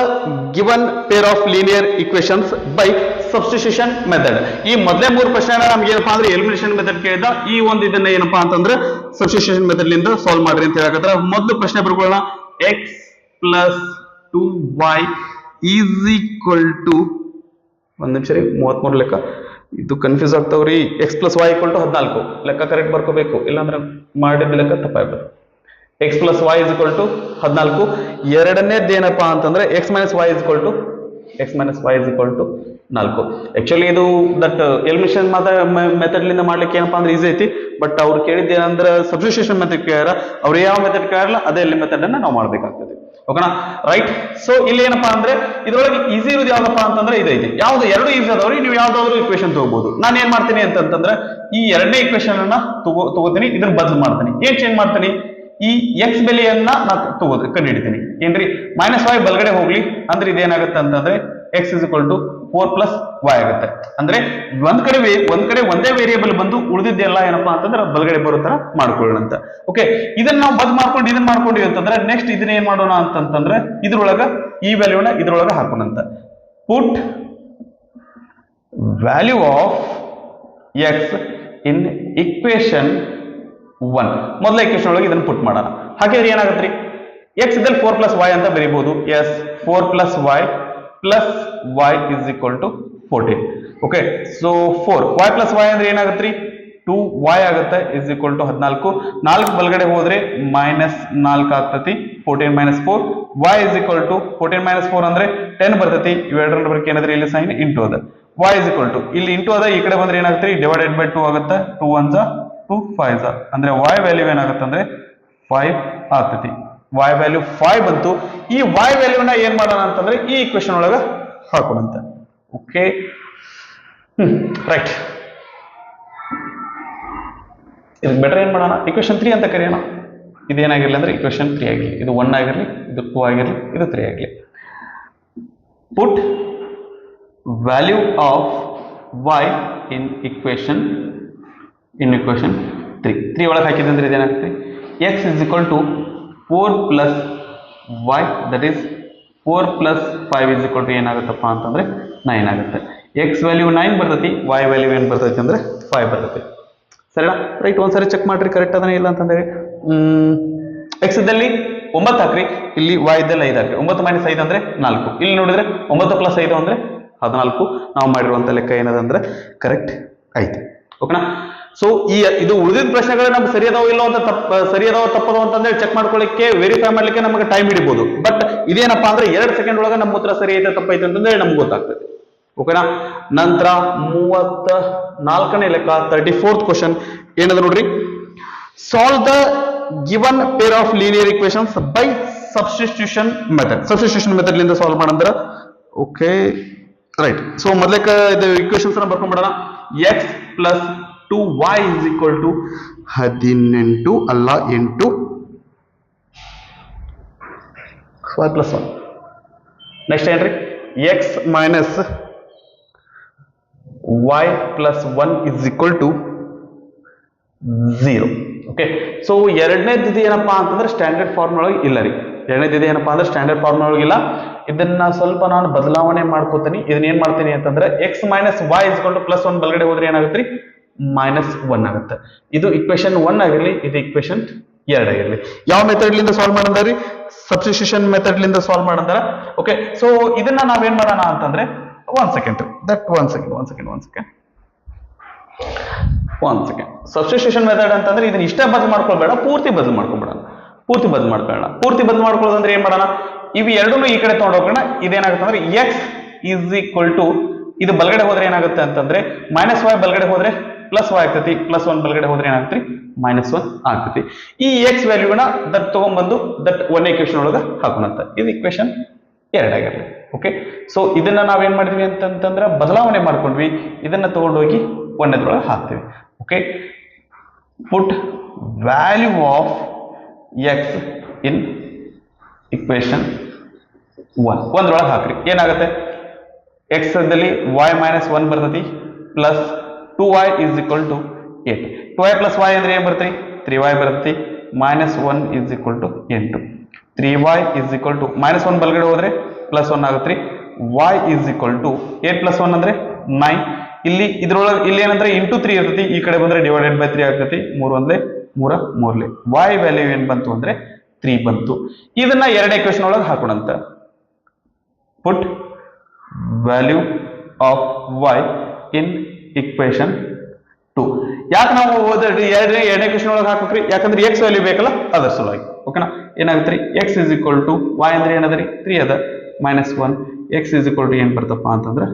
given pair of linear equations by substitution method. ಈ ಮೊದಲೇ 3 ಪ್ರಶ್ನೆ ನಮ್ಗೆ ಏನಪ್ಪಾ ಅಂದ್ರೆ ಎಲಿಮಿನೇಷನ್ ಮೆಥಡ್ ಕೇಳಿದ. ಈ ಒಂದು ಇದನ್ನ ಏನಪ್ಪಾ ಅಂತಂದ್ರೆ ಸಬ್ಸ್ಟಿಟ್ಯೂಷನ್ ಮೆಥಡ್ ಲಿಂದ ಸಾಲ್ವ್ ಮಾಡ್ರಿ ಅಂತ ಹೇಳಕತ್ರ. ಮೊದಲು ಪ್ರಶ್ನೆ ಬರ್ಕೊಳ್ಳೋಣ. x plus 2y is equal to, ಒಂದ್ ನಿಮಿಷ ರೀ, 33 ಲೆಕ್ಕ ಇದು ಕನ್ಫ್ಯೂಸ್ ಆಗ್ತಾವ್ರಿ. x plus y equal to 14 ಲೆಕ್ಕ ಕರೆಕ್ಟ್ ಬರ್ಕೋಬೇಕು, ಇಲ್ಲಾಂದ್ರೆ ಮಾಡಿದ ಲೆಕ್ಕ ತಪ್ಪಾಗ್ಬೇಕು. x plus y is equal to 14. ಎರಡನೇದ್ದು ಏನಪ್ಪಾ ಅಂತಂದ್ರೆ x minus y is equal to 4. Actually ಇದು ದಟ್ ಎಲಿಮಿನೇಷನ್ ಮೆಥಡ್ ಲಿಂದ ಮಾಡ್ಲಿಕ್ಕೆ ಏನಪ್ಪಾ ಅಂದ್ರೆ ಈಸಿ ಐತಿ. ಬಟ್ ಅವ್ರು ಕೇಳಿದ್ದು ಏನಂದ್ರೆ ಸಬ್ಸ್ಟಿಟ್ಯೂಷನ್ ಮೆಥಡ್ ಕೇಳ್ಯಾರ. ಅವ್ರು ಯಾವ ಮೆಥಡ್ ಕೇಳಲ್ಲ ಅದೇ ಮೆಥಡ್ ಅನ್ನ ನಾವು ಮಾಡ್ಬೇಕಾಗ್ತದೆ. ಓಕೆನಾ, ರೈಟ್. ಸೊ ಇಲ್ಲಿ ಏನಪ್ಪಾ ಅಂದ್ರೆ ಇದ್ರೊಳಗೆ ಈಸಿ ಇರೋದು ಯಾವ್ದಪ್ಪ ಅಂತಂದ್ರೆ ಇದೈತಿ. ಯಾವ್ದು ಎರಡು ಈಸಿ ಅದಾವ್ರಿ, ನೀವು ಯಾವ್ದಾದ್ರು ಇಕ್ವೇಶನ್ ತಗೋಬಹುದು. ನಾನು ಏನ್ ಮಾಡ್ತೀನಿ ಅಂತಂದ್ರೆ ಈ ಎರಡನೇ ಇಕ್ವೇಶನ್ ಅನ್ನ ತಗೋತೀನಿ, ಇದನ್ನ ಬದಲು ಮಾಡ್ತೀನಿ. ಏನ್ ಚೇಂಜ್ ಮಾಡ್ತೀನಿ, ಈ ಎಕ್ಸ್ ಬೆಲೆಯನ್ನ ನಾನು ಕಂಡುಹಿಡಿತೀನಿ. ಏನ್ರಿ, ಮೈನಸ್ y ಬಲಗಡೆ ಹೋಗ್ಲಿ ಅಂದ್ರೆ ಇದೇನಾಗುತ್ತೆ ಅಂತಂದ್ರೆ x is equal to 4 plus y ಆಗುತ್ತೆ. ಅಂದ್ರೆ ಒಂದ್ ಕಡೆ ಒಂದೇ ವೇರಿಯೇಬಲ್ ಬಂದು ಉಳಿದಿದ್ದೆಲ್ಲ ಏನಪ್ಪಾ ಅಂತಂದ್ರೆ ಬಲಗಡೆ ಬರೋ ತರ ಮಾಡ್ಕೊಳ್ಳೋಣ ಅಂತ. ಓಕೆ, ಇದನ್ನ ನಾವು ಬದ್ ಮಾಡ್ಕೊಂಡು ಇದನ್ನ ಮಾಡ್ಕೊಂಡಿವಿ ಅಂತಂದ್ರೆ ನೆಕ್ಸ್ಟ್ ಇದನ್ನ ಏನ್ ಮಾಡೋಣ ಅಂತಂದ್ರೆ ಇದ್ರೊಳಗ ಈ ವ್ಯಾಲ್ಯೂನ ಇದ್ರೊಳಗ ಹಾಕೋಣ ಅಂತ. Put value of x in equation 1. ಮೊದಲ ಇಕ್ವೇಶನ್ ಒಳಗೆ ಇದನ್ನ ಪುಟ್ ಮಾಡೋಣ. ಹಾಗಾದ್ರೆ ಏನಾಗುತ್ತೆ, x ಇದ್ದಲ್ಲಿ 4 ಪ್ಲಸ್ y ಅಂತ ಬರೀಬಹುದು. Yes, 4 plus y plus y is equal to 14. Okay, so 4y plus y ಅಂದ್ರೆ ಏನಾಗುತ್ತೆ, 2y ಆಗುತ್ತೆ, ಇಸ್ ಈಕ್ವಲ್ ಟು 14. 4 ಬಲಗಡೆ ಹೋದ್ರೆ ಮೈನಸ್ 4 ಆಗ್ತತಿ. 14 minus 4 y is equal to 14 minus 4 ಅಂದ್ರೆ 10 ಬರ್ತತಿ. ಇವೆರಡರ ಬಗ್ಗೆ ಏನಾದ್ರೆ ಇಲ್ಲಿ ಸೈನ್ ಇಂಟು ಅದ. y ಇಸ್ ಈಕ್ವಲ್ ಟು ಇಲ್ಲಿ ಇಂಟು ಅದ, ಈ ಕಡೆ ಬಂದ್ರೆ ಏನಾಗುತ್ತೆ, ಡಿವೈಡೆಡ್ ಬೈ 2 ಆಗುತ್ತೆ. 2 1 2 5 ಅಂದ್ರೆ y ವ್ಯಾಲ್ಯೂ ಏನಾಗುತ್ತೆ ಅಂದ್ರೆ 5 ಆಗ್ತತಿ. y ವ್ಯಾಲ್ಯೂ 5 ಬಂತು. ಈ y ವ್ಯಾಲ್ಯೂನ ಏನ್ ಮಾಡೋಣ ಅಂತಂದ್ರೆ ಈ ಇಕ್ವೇಶನ್ ಒಳಗ ಹಾಕೋಣಂತ. Okay, right. ಇದಕ್ಕೆ ಬೆಟರ್ ಏನ್ ಮಾಡೋಣ, ಇಕ್ವೇಶನ್ 3 ಅಂತ ಕರೆಯೋಣ. ಇದೇನಾಗಿರ್ಲಿ ಅಂದ್ರೆ ಇಕ್ವೇಶನ್ 3 ಆಗಿರ್ಲಿ, ಇದು 1 ಆಗಿರ್ಲಿ, ಇದು 2 ಆಗಿರ್ಲಿ, ಇದು 3 ಆಗಿರ್ಲಿ. Put value of y in equation 3 ಒಳಗೆ ಹಾಕಿದ್ರೆ ಅಂದ್ರೆ ಇದೇನಾಗುತ್ತೆ, x is equal to 4 plus y, that is 4 plus 5 is equal to ಏನಾಗುತ್ತಪ್ಪ ಅಂತಂದ್ರೆ 9 ಆಗುತ್ತೆ. x ವ್ಯಾಲ್ಯೂ 9 ಬರ್ತೈತಿ, y ವ್ಯಾಲ್ಯೂ ಏನ್ ಬರ್ತೈತಿ ಅಂದ್ರೆ 5 ಬರ್ತೈತಿ. ಸರಿನಾ, ರೈಟ್. ಒಂದ್ಸರಿ ಚೆಕ್ ಮಾಡ್ರಿ ಕರೆಕ್ಟ್ ಅದನ್ನ ಇಲ್ಲ ಅಂತಂದ್ರೆ. x ಇದ್ದಲ್ಲಿ 9 ಹಾಕ್ರಿ, ಇಲ್ಲಿ y ಇದ್ದಲ್ಲಿ 5 ಹಾಕ್ರಿ. 9 ಮೈನಸ್ 5 ಅಂದ್ರೆ 4. ಇಲ್ಲಿ ನೋಡಿದ್ರೆ 9 ಪ್ಲಸ್ 5 ಅಂದ್ರೆ 14. ನಾವು ಮಾಡಿರುವಂತ ಲೆಕ್ಕ ಏನದಂದ್ರೆ ಕರೆಕ್ಟ್ ಐತಿ. ಓಕೆನಾ. ಸೊ ಇದು ಉಳಿದಿದ್ದ ಪ್ರಶ್ನೆಗಳು ನಮ್ಗೆ ಸರಿಯದಾವ ಇಲ್ಲೋ ಅಂತ ಸರಿಯದಾವ ತಪ್ಪದೋ ಅಂತಂದ್ರೆ ಚೆಕ್ ಮಾಡ್ಕೊಳ್ಳಿಕ್ಕೆ ವೆರಿಫೈ ಮಾಡ್ಲಿಕ್ಕೆ ನಮಗೆ ಟೈಮ್ ಹಿಡಿಬಹುದು. ಬಟ್ ಇದೇನಪ್ಪಾ ಅಂದ್ರೆ 2 ಸೆಕೆಂಡ್ ಒಳಗೆ ನಮ್ಮ ಉತ್ತರ ಸರಿ ಐತೆ ತಪ್ಪೈತೆ ಅಂತಂದ್ರೆ ನಮ್ಗೆ ಗೊತ್ತಾಗ್ತದೆ. ಓಕೆನಾ. ನಂತರ 34ನೇ ಲೆಕ್ಕ 34th ಕ್ವಶನ್ ಏನದ ನೋಡ್ರಿ. Solve the given pair of linear equations by substitution method. Substitution method ಲಿಂದ ಸಾಲ್ವ್ ಮಾಡಂದ್ರ. Okay, right. ಸೊ ಮೊದಲಕ್ಕೆ ಇದು ಇಕ್ವೇಶನ್ಸ್ ಅನ್ನ ಬರ್ಕೊಂಡ್ಬಿಡೋಣ. x plus 2y is equal to 18 ಅಲ್ಲ 8 y plus 1. ನೆಕ್ಸ್ಟ್ ಏನ್ರಿ, x minus y plus 1 is equal to 0. Okay, so ಎರಡನೇದು ಏನಪ್ಪಾ ಅಂತಂದ್ರೆ ಸ್ಟ್ಯಾಂಡರ್ಡ್ ಫಾರ್ಮ್ ಒಳಗೆ ಇಲ್ಲ ರೀ. ಎರಡನೇದು ಏನಪ್ಪಾ ಅಂದ್ರೆ ಸ್ಟ್ಯಾಂಡರ್ಡ್ ಫಾರ್ಮ್ ಒಳಗಿಲ್ಲ. ಇದನ್ನ ಸ್ವಲ್ಪ ನಾನು ಬದಲಾವಣೆ ಮಾಡ್ಕೋತೀನಿ. ಇದನ್ನ ಏನ್ ಮಾಡ್ತೀನಿ ಅಂತಂದ್ರೆ x minus y is equal to plus 1 ಬಲಗಡೆ ಹೋದ್ರೆ ಏನಾಗುತ್ತೆ, ಮೈನಸ್ 1 ಆಗುತ್ತೆ. ಇದು ಇಕ್ವೇಶನ್ 1 ಆಗಿರ್ಲಿ, ಇದು ಇಕ್ವೇಶನ್ 2 ಆಗಿರ್ಲಿ. ಯಾವ ಮೆಥಡ್ ಲಿಂದ ಸಾಲ್ವ್ ಮಾಡಂದ್ರಿ, ಸಬ್ಸ್ಟಿಟ್ಯೂಷನ್ ಮೆಥಡ್ ಲಿಂದ ಸಾಲ್ವ್ ಮಾಡಂದಾರ. ಓಕೆ, ಸೊ ಇದನ್ನ ನಾವೇನ್ ಮಾಡೋಣ ಅಂತಂದ್ರೆ ಒಂದ್ ಸೆಕೆಂಡ್ ಸಬ್ಸ್ಟಿಟ್ಯೂಷನ್ ಮೆಥಡ್ ಅಂತಂದ್ರೆ ಇದನ್ನ ಇಷ್ಟೇ ಬದಲು ಮಾಡ್ಕೊಳ್ಬೇಡ, ಪೂರ್ತಿ ಬದಲು ಮಾಡ್ಕೊಬೇಡ. ಪೂರ್ತಿ ಬದಲು ಮಾಡ್ಕೊಳ್ಳೋದಂದ್ರೆ ಏನ್ ಮಾಡೋಣ, ಇವು ಎರಡೂ ಈ ಕಡೆ ತಗೊಂಡೋಗೋಣ. ಇದೇನಾಗುತ್ತೆ ಅಂದ್ರೆ x ಈಸ್ ಈಕ್ವಲ್ ಟು, ಇದು ಬಲಗಡೆ ಹೋದ್ರೆ ಏನಾಗುತ್ತೆ ಅಂತಂದ್ರೆ ಮೈನಸ್ y ಬಲಗಡೆ ಹೋದ್ರೆ ಪ್ಲಸ್ y ಆಗ್ತತಿ, ಪ್ಲಸ್ 1 ಬಲಗಡೆ ಹೋದ್ರೆ ಏನಾಗ್ತತಿ, ಮೈನಸ್ 1 ಆಗ್ತತಿ. ಈ x ವ್ಯಾಲ್ಯೂನ ದಟ್ ತಗೊಂಡ್ಬಂದು ದಟ್ 1 ಇಕ್ವೇಶನ್ ಒಳಗೆ ಹಾಕೋಣಂತ. ಇದು ಇಕ್ವೇಶನ್ 2 ಆಗಿರಲಿ. ಓಕೆ, ಸೊ ಇದನ್ನ ನಾವೇನ್ ಮಾಡಿದ್ವಿ ಅಂತಂದ್ರೆ ಬದಲಾವಣೆ ಮಾಡ್ಕೊಂಡ್ವಿ, ಇದನ್ನ ತಗೊಂಡೋಗಿ ಒಂದರೊಳಗೆ ಹಾಕ್ತೀವಿ. Okay, put value of x in equation 1 ಒಂದರೊಳಗೆ ಹಾಕ್ರಿ. ಏನಾಗುತ್ತೆ, ಎಕ್ಸ್ ದಲ್ಲಿ y ಮೈನಸ್ 1 ಬರ್ತೈತಿ plus 2y is equal to 8. 2y plus y ಅಂದ್ರೆ ಏನ್ ಬರ್ತೈತಿ, 3y ಬರ್ತೈತಿ. Minus 1 is equal to 8. 3y ಇಸ್ ಈಕ್ವಲ್ ಟು ಮೈನಸ್ 1 ಬಲಗಡೆ ಹೋದ್ರೆ ಪ್ಲಸ್ 1 ಆಗುತ್ತೆ. y is equal to 8 plus 1 ಅಂದ್ರೆ 9. ಇದ್ರೊಳಗೆ ಇಲ್ಲಿ ಏನಂದ್ರೆ ಇಂಟು 3 ಇರ್ತೈತಿ, ಈ ಕಡೆ ಬಂದ್ರೆ ಡಿವೈಡೆಡ್ ಬೈ 3 ಆಗ್ತೈತಿ. 3 ಒಂದೇ 3 3 y ವ್ಯಾಲ್ಯೂ ಏನ್ ಬಂತು ಅಂದ್ರೆ 3 ಬಂತು. ಇದನ್ನ ಎರಡನೇ ಇಕ್ವೇಶನ್ ಒಳಗೆ ಹಾಕೋಣಂತ. Put value of y in equation 2. ಯಾಕೆ ನಾವು ಎರಡನೇ ಇಕ್ವೇಶನ್ ಒಳಗೆ ಹಾಕ್ಬೇಕ್ರಿ, ಯಾಕಂದ್ರೆ x ವ್ಯಾಲ್ಯೂ ಬೇಕಲ್ಲ ಅದರ ಸಲುವಾಗಿ. ಓಕೆನಾ, ಏನಾಗುತ್ತೆ ರೀ, x is equal to y ಅಂದ್ರೆ ಏನದ ರೀ 3 ಅದ, minus 1. x is equal to ಏನ್ ಬರ್ತಪ್ಪ ಅಂತಂದ್ರೆ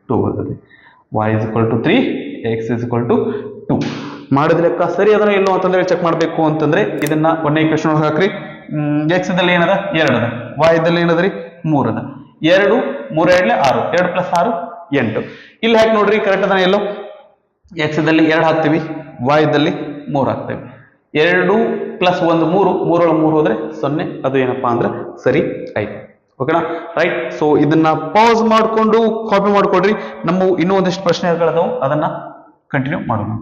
2 ಬರ್ತದೆ. y is equal to 3, x is equal to 2. ಮಾಡಿದ ಲೆಕ್ಕ ಸರಿ ಅದನ್ನ ಇಲ್ಲೋ ಅಂತಂದ್ರೆ ಚೆಕ್ ಮಾಡಬೇಕು ಅಂತಂದ್ರೆ ಇದನ್ನ ಒಂದನೇ ಇಕ್ವೇಶನ್ ಒಳಗೆ ಹಾಕ್ರಿ. x ದಲ್ಲಿ ಏನದ 2 ಅದ, y ದಲ್ಲಿ ಏನದ ರೀ 3 ಅದ. 2 3 2 6, 2 ಪ್ಲಸ್ 6 8. ಇಲ್ಲಿ ಹಾಕಿ ನೋಡ್ರಿ ಕರೆಕ್ಟ್ ಅದ ಎಲ್ಲೋ. x ದಲ್ಲಿ 2 ಹಾಕ್ತೀವಿ, y ದಲ್ಲಿ 3 ಹಾಕ್ತೀವಿ. 2 ಪ್ಲಸ್ 1 3, 3 ಒಳಗೆ 3 ಹೋದ್ರೆ 0. ಅದು ಏನಪ್ಪಾ ಅಂದ್ರೆ ಸರಿ ಆಯ್ತು. ಓಕೆನಾ, ರೈಟ್. ಸೊ ಇದನ್ನ ಪಾಸ್ ಮಾಡ್ಕೊಂಡು ಕಾಪಿ ಮಾಡ್ಕೊಡ್ರಿ. ನಮ್ಮ ಇನ್ನೂ ಒಂದಿಷ್ಟು ಪ್ರಶ್ನೆಗಳದಾವು, ಅದನ್ನ ಕಂಟಿನ್ಯೂ ಮಾಡೋಣ.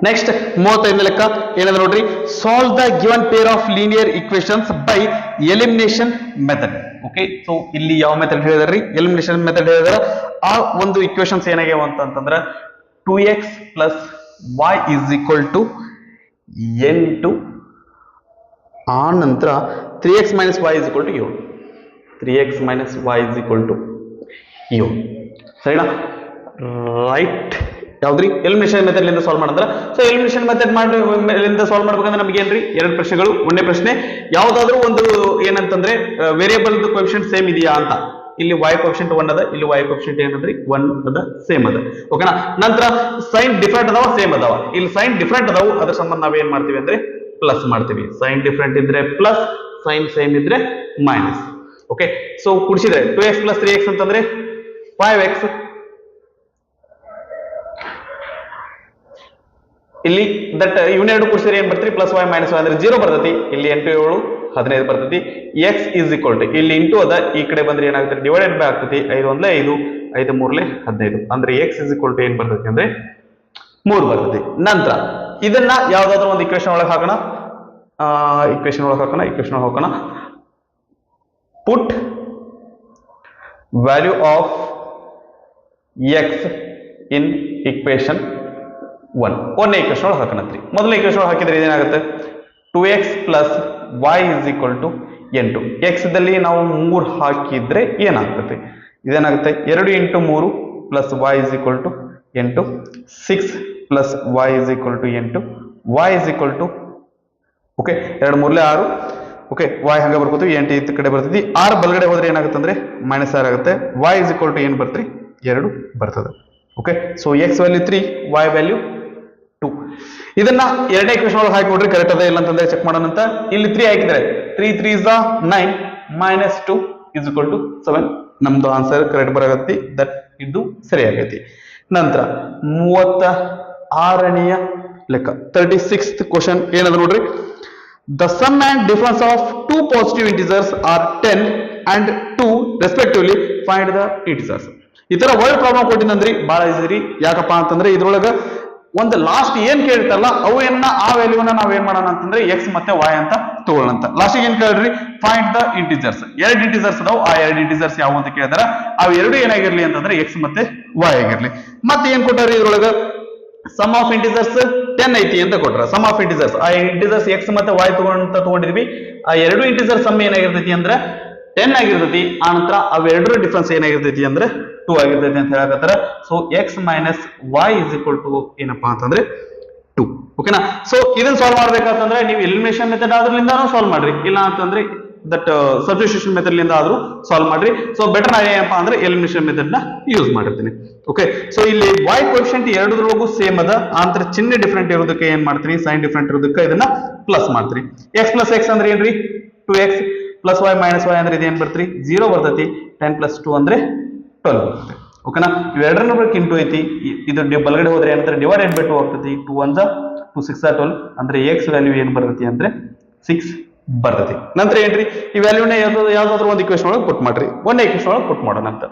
ನೆಕ್ಸ್ಟ್ 35ನೇ ಲೆಕ್ಕ ಏನಂದ್ರೆ ನೋಡ್ರಿ, solve the given pair of linear equations by elimination method. Okay, so ಇಲ್ಲಿ ಯಾವ ಮೆಥಡ್ ಹೇಳಿದಾರ್ರಿ, ಎಲಿಮಿನೇಷನ್ ಮೆಥಡ್ ಹೇಳಿದಾರ. ಆ ಒಂದು ಇಕ್ವೇಶನ್ಸ್ ಏನಾಗ್ಯಾವ ಅಂತಂದ್ರೆ 2x plus y is equal to 8. ಆ ನಂತರ 3x minus y is equal to 7. 3x minus y is equal to 7. ಸರಿನಾ, ರೈಟ್. ಯಾವ್ದ್ರಿ, ಎಲಿಮಿನೇಷನ್ ಮೆಥಡ್ ಲಿಂದ ಸಾಲ್ವ್ ಮಾಡಿದ್ರ. ಸೊ ಎಲಿಮಿನೇಷನ್ ಮೆಥಡ್ ಸಾಲ್ವ್ ಮಾಡ್ಬೇಕಂದ್ರೆ ನಮ್ಗೆ ಏನ್ರಿ ಎರಡು ಪ್ರಶ್ನೆಗಳು. ಒಂದೇ ಪ್ರಶ್ನೆ, ಯಾವ್ದಾದ್ರು ಒಂದು ಏನಂತಂದ್ರೆ ವೇರಿಯೇಬಲ್ ಕೋಎಫಿಷಿಯಂಟ್ ಸೇಮ್ ಇದೆಯಾ ಅಂತ. ಇಲ್ಲಿ y ಕೋಎಫಿಷಿಯಂಟ್ 1 ಅದ, ಇಲ್ಲಿ y ಕೋಎಫಿಷಿಯಂಟ್ ಏನಂದ್ರಿ 1 ಅದ, ಸೇಮ್ ಅದ. ಓಕೆನಾ, ನಂತರ ಸೈನ್ ಡಿಫರೆಂಟ್ ಅದಾವ, ಸೇಮ್ ಅದಾವ. ಇಲ್ಲಿ ಸೈನ್ ಡಿಫರೆಂಟ್ ಅದಾವು, ಅದ್ರ ಸಂಬಂಧ ನಾವೇನ್ ಮಾಡ್ತೀವಿ ಅಂದ್ರೆ ಪ್ಲಸ್ ಮಾಡ್ತೀವಿ. ಸೈನ್ ಡಿಫರೆಂಟ್ ಇದ್ರೆ ಪ್ಲಸ್, ಸೈನ್ ಸೇಮ್ ಇದ್ರೆ ಮೈನಸ್. ಓಕೆ, ಸೊ ಕುಡಿಸಿದ್ರೆ 2x ಪ್ಲಸ್ 3x ಅಂತಂದ್ರೆ 5x. ಇಲ್ಲಿ ದಟ್ ಇವನ್ನೆರಡು ಕೂಡಿಸಿದ್ರೆ ಏನ್ ಬರ್ತೀರಿ, ಪ್ಲಸ್ y ಮೈನಸ್ y ಅಂದ್ರೆ 0 ಬರ್ತೈತಿ. ಇಲ್ಲಿ 8 7 15 ಬರ್ತೈತಿ. x ಇಸ್ ಈಕ್ವಲ್ ಟು ಇಲ್ಲಿ ಇಂಟು ಅದ, ಈ ಕಡೆ ಬಂದ್ರೆ ಏನಾಗುತ್ತೆ ಡಿವೈಡೆಡ್ ಬೈ ಆಗ್ತೈತಿ. 5 1 5, 5 3 15 ಅಂದ್ರೆ x ಇಸ್ ಈಕ್ವಲ್ ಟು ಏನ್ ಬರ್ತೈತಿ ಅಂದ್ರೆ 3 ಬರ್ತೈತಿ. ನಂತರ ಇದನ್ನ ಯಾವ್ದಾದ್ರು ಒಂದು ಇಕ್ವೇಶನ್ ಒಳಗೆ ಹಾಕೋಣ. ಇಕ್ವೇಶನ್ ಒಳಗೆ ಹಾಕೋಣ. Put value of x in equation 1. ಒಂದೇ ಇಕ್ವೇಶನ್ ಒಳಗೆ ಹಾಕೋಣತ್ರಿ. ಮೊದಲನೇ ಇಕ್ವೇಶನ್ ಒಳಗೆ ಹಾಕಿದ್ರೆ ಏನಾಗುತ್ತೆ, 2x plus y is equal to 8. x ದಲ್ಲಿ ನಾವು 3 ಹಾಕಿದ್ರೆ ಏನಾಗ್ತದೆ, ಇದೇನಾಗುತ್ತೆ 2 into 3 plus y is equal to 8. 6 plus y is equal to 8. y is equal to okay 2 3 6. Okay, y ಹಂಗ ಬರ್ಕೋತೀವಿ, 8 ಈ ಕಡೆ ಬರ್ತೈತಿ. 6 ಬಲಗಡೆ ಹೋದ್ರೆ ಏನಾಗುತ್ತೆ ಅಂದ್ರೆ ಮೈನಸ್ 6 ಆಗುತ್ತೆ. y ಇಸ್ ಈಕ್ವಲ್ ಟು ಏನ್ ಬರ್ತ್ರಿ 2 ಬರ್ತದೆ. Okay, so x value 3, y value 2. ಇದನ್ನ ಎರಡನೇ ಇಕ್ವೇಶನ್ ಒಳಗೆ ಹಾಕಿ ನೋಡ್ರಿ ಕರೆಕ್ಟ್ ಅದ ಇಲ್ಲ ಅಂತಂದ್ರೆ ಚೆಕ್ ಮಾಡೋಣ ಅಂತ. ಇಲ್ಲಿ 3 ಹಾಕಿದ್ರೆ 3 3 is 9 minus 2 is equal to 7. ನಮ್ದು ಆನ್ಸರ್ ಕರೆಕ್ಟ್ ಬರಾಗತ್ತಿ, ದಟ್ ಇದು ಸರಿ ಆಗೈತಿ. ನಂತರ 36ನೆಯ ಲೆಕ್ಕ 36th ಕ್ವಶನ್ ಏನದ ನೋಡ್ರಿ, the sum and difference of two positive integers are 10 and 2 respectively, find the integers. ಈ ತರ ವರ್ಡ್ ಪ್ರಾಬ್ಲಮ್ ಕೊಟ್ಟಿದ್ದಂದ್ರಿ ಬಹಳ ಈಸಿ ರೀ. ಯಾಕಪ್ಪ ಅಂತಂದ್ರೆ ಇದ್ರೊಳಗ ಒಂದು ಲಾಸ್ಟ್ ಏನ್ ಕೇಳ್ತಾರಲ್ಲ ಅವನ್ನ ಆ ವ್ಯಾಲ್ಯೂನ ನಾವ್ ಏನ್ ಮಾಡೋಣ ಅಂತಂದ್ರೆ x ಮತ್ತೆ y ಅಂತ ತಗೊಳ್ಳಂತ. ಲಾಸ್ಟ್ ಏನ್ ಕೇಳ್ರಿ, ಫೈಂಡ್ ದ ಇಂಟಿಜರ್ಸ್. ಎರಡು ಇಂಟಿಜರ್ಸ್ ಅದಾವ, ಆ ಎರಡು ಇಂಟಿಜರ್ಸ್ ಯಾವ ಅಂತ ಕೇಳಿದಾರ. ಅವು ಎರಡು ಏನಾಗಿರ್ಲಿ ಅಂತಂದ್ರೆ x ಮತ್ತೆ y ಆಗಿರ್ಲಿ. ಮತ್ತೆ ಏನ್ ಕೊಟ್ಟಾರಿ ಇದ್ರೊಳಗ, ಸಮ್ ಆಫ್ ಇಂಟಿಜರ್ಸ್ 10 ಐತಿ ಅಂತ ಕೊಟ್ರ. ಸಮ್ ಆಫ್ ಇಂಟಿಜರ್ಸ್, ಆ ಇಂಟಿಜರ್ಸ್ x ಮತ್ತೆ y ತಗೊಂಡಿದ್ವಿ. ಆ ಎರಡು ಇಂಟಿಜರ್ ಸಮ್ ಏನಾಗಿರ್ತೈತಿ ಅಂದ್ರೆ 10 ಆಗಿರ್ತೈತಿ. ಆ ನಂತರ ಅವೆರಡರ ಡಿಫರೆನ್ಸ್ ಏನಾಗಿರ್ತೈತಿ ಅಂದ್ರೆ 2 ಆಗಿರ್ತೈತಿ ಅಂತ ಹೇಳಕತ್ತಾರ. So x minus y is equal to ಏನಪ್ಪಾ ಅಂತಂದ್ರೆ 2. ಓಕೆನಾ, ಸೊ ಇದನ್ನ ಸಾಲ್ವ್ ಮಾಡ್ಬೇಕಂತಂದ್ರೆ ನೀವು ಎಲಿಮಿನೇಷನ್ ಮೆಥಡ್ ಆದ್ರಲಿಂದಾನು ಸಾಲ್ವ್ ಮಾಡ್ರಿ, ಇಲ್ಲ ಅಂತಂದ್ರೆ ದಟ್ ಸಬ್ಸ್ಟಿಟ್ಯೂಷನ್ ಮೆಥಡ್ ಲಿಂದ ಆದ್ರೂ ಸಾಲ್ವ್ ಮಾಡ್ರಿ. ಸೊ ಬೆಟರ್ ನಾ ಏನಪ್ಪಾ ಅಂದ್ರೆ ಎಲಿಮಿನೇಷನ್ ಮೆಥಡ್ ನ ಯೂಸ್ ಮಾಡಿರ್ತೀನಿ. ಓಕೆ, ಸೊ ಇಲ್ಲಿ y ಕೋಎಫಿಷಿಯಂಟ್ ಎರಡರೊಳಗೂ ಸೇಮ್ ಅದ, ಆಂತರ ಚಿಹ್ನೆ ಡಿಫರೆಂಟ್ ಇರೋದಕ್ಕೆ ಏನ್ ಮಾಡ್ತೀನಿ, ಸೈನ್ ಡಿಫರೆಂಟ್ ಇರೋದಕ್ಕೆ ಇದನ್ನ ಪ್ಲಸ್ ಮಾಡ್ತೀರಿ. x ಪ್ಲಸ್ x ಅಂದ್ರೆ ಏನ್ರಿ 2x plus y minus y ಅಂದ್ರೆ ಇದೇನ್ ಬರ್ತ್ರಿ 0 ಬರ್ತೈತಿ 10 ಪ್ಲಸ್ 2 ಅಂದ್ರೆ 12 ಬರ್ತೈತಿ ಓಕೆನಾ ಇವೆರಡರ ಬಗ್ಗೆ ಇಂಟು ಐತಿ ಇದು ಬಲಗಡೆ ಹೋದ್ರೆ ಏನಂದ್ರೆ ಡಿವೈಡೆಡ್ ಬೈ 2 ಆಗ್ತೈತಿ 2 1 2 6 12 ಅಂದ್ರೆ x ವ್ಯಾಲ್ಯೂ ಏನ್ ಬರ್ತೈತಿ ಅಂದ್ರೆ 6 ಬರ್ತೈತಿ ನಂತರ ಏನ್ರಿ ಈ ವ್ಯಾಲ್ಯೂನ ಯಾವ್ದಾದ್ರು ಒಂದು ಇಕ್ವೇಶನ್ ಒಳಗೆ ಪುಟ್ ಮಾಡ್ರಿ ಒಂದೇ ಇಕ್ವೇಶನ್ ಒಳಗೆ ಪುಟ್ ಮಾಡೋಣ ಅಂತ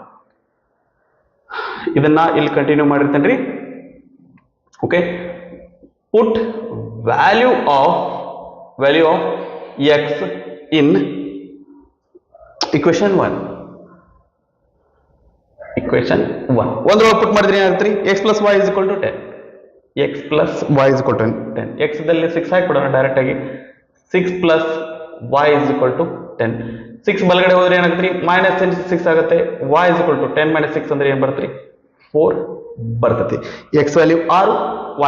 ಇದನ್ನ ಇಲ್ಲಿ ಕಂಟಿನ್ಯೂ ಮಾಡಿರ್ತೇನ್ರಿ okay put value of x in equation 1 ಒಂದ್ರೊಳಗೆ ಪುಟ್ ಮಾಡಿದ್ರೆ ಏನಾಗುತ್ತೆ x plus y is equal to 10 x plus y is equal to 10 x ದಲ್ಲಿ 6 ಹಾಕಿಬಿಡೋಣ ಡೈರೆಕ್ಟ್ ಆಗಿ 6 plus y is equal to 10 6 ಬಲಗಡೆ ಹೋದ್ರೆ ಏನಾಗುತ್ತೆ minus 6 ಆಗುತ್ತೆ y is equal to 10 minus 6 ಅಂದ್ರೆ ಏನ್ ಬರುತ್ತೆ 4 ಬರ್ತೈತಿ x ವ್ಯಾಲ್ಯೂ 6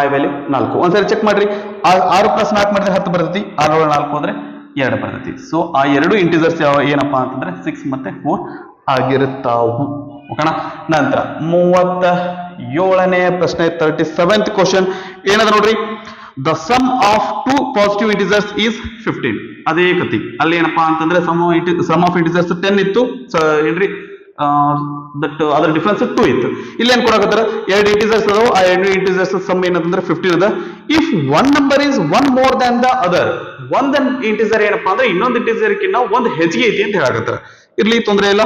y ವ್ಯಾಲ್ಯೂ 4 ಒಂದ್ಸರಿ ಚೆಕ್ ಮಾಡ್ರಿ 6 plus 4 ಮಾಡಿದ್ರೆ 10 ಬರ್ತೈತಿ 6 ಒಳಗೆ 4 ಹೋದ್ರೆ 2 ಬರ್ತೈತಿ ಸೊ ಆ ಎರಡು ಇಂಟಿಜರ್ಸ್ ಏನಪ್ಪಾ ಅಂತಂದ್ರೆ 6 ಮತ್ತೆ 4 ಆಗಿರುತ್ತಾವು ಓಕೆನಾ ನಂತರ 37ನೇ ಪ್ರಶ್ನೆ 37th ಕ್ವೆಶ್ಚನ್ ಏನದ ನೋಡ್ರಿ the sum of two positive integers is 15 ಅದೇ ಕತಿ ಅಲ್ಲಿ ಏನಪ್ಪಾ ಅಂತಂದ್ರೆ ಸಮ್ ಆಫ್ ಇಂಟಿಜರ್ಸ್ 10 ಇತ್ತು ಏನ್ರಿ ದಟ್ ಅದರ ಡಿಫರೆನ್ಸ್ 2 ಇತ್ತು ಇಲ್ಲಿ ಏನ್ ಕೊಡಕತ್ತಾರ ಎರಡು ಇಂಟಿಜರ್ಸ್ ಅದಾವ ಆ ಎರಡು ಇಂಟಿಜರ್ಸ್ ಸಮ್ ಏನಂತಂದ್ರೆ 15 ಅದ if one number is one more than the other ಒಂದ್ ಇಂಟಿಜರ್ ಏನಪ್ಪಾ ಅಂದ್ರೆ ಇನ್ನೊಂದು ಇಂಟಿಜರ್ ಕಿನ್ನ ಒಂದು ಹೆಚ್ಚಿಗೆ ಐತಿ ಅಂತ ಹೇಳಕತ್ತಾರ ಇರ್ಲಿ ತೊಂದ್ರೆ ಇಲ್ಲ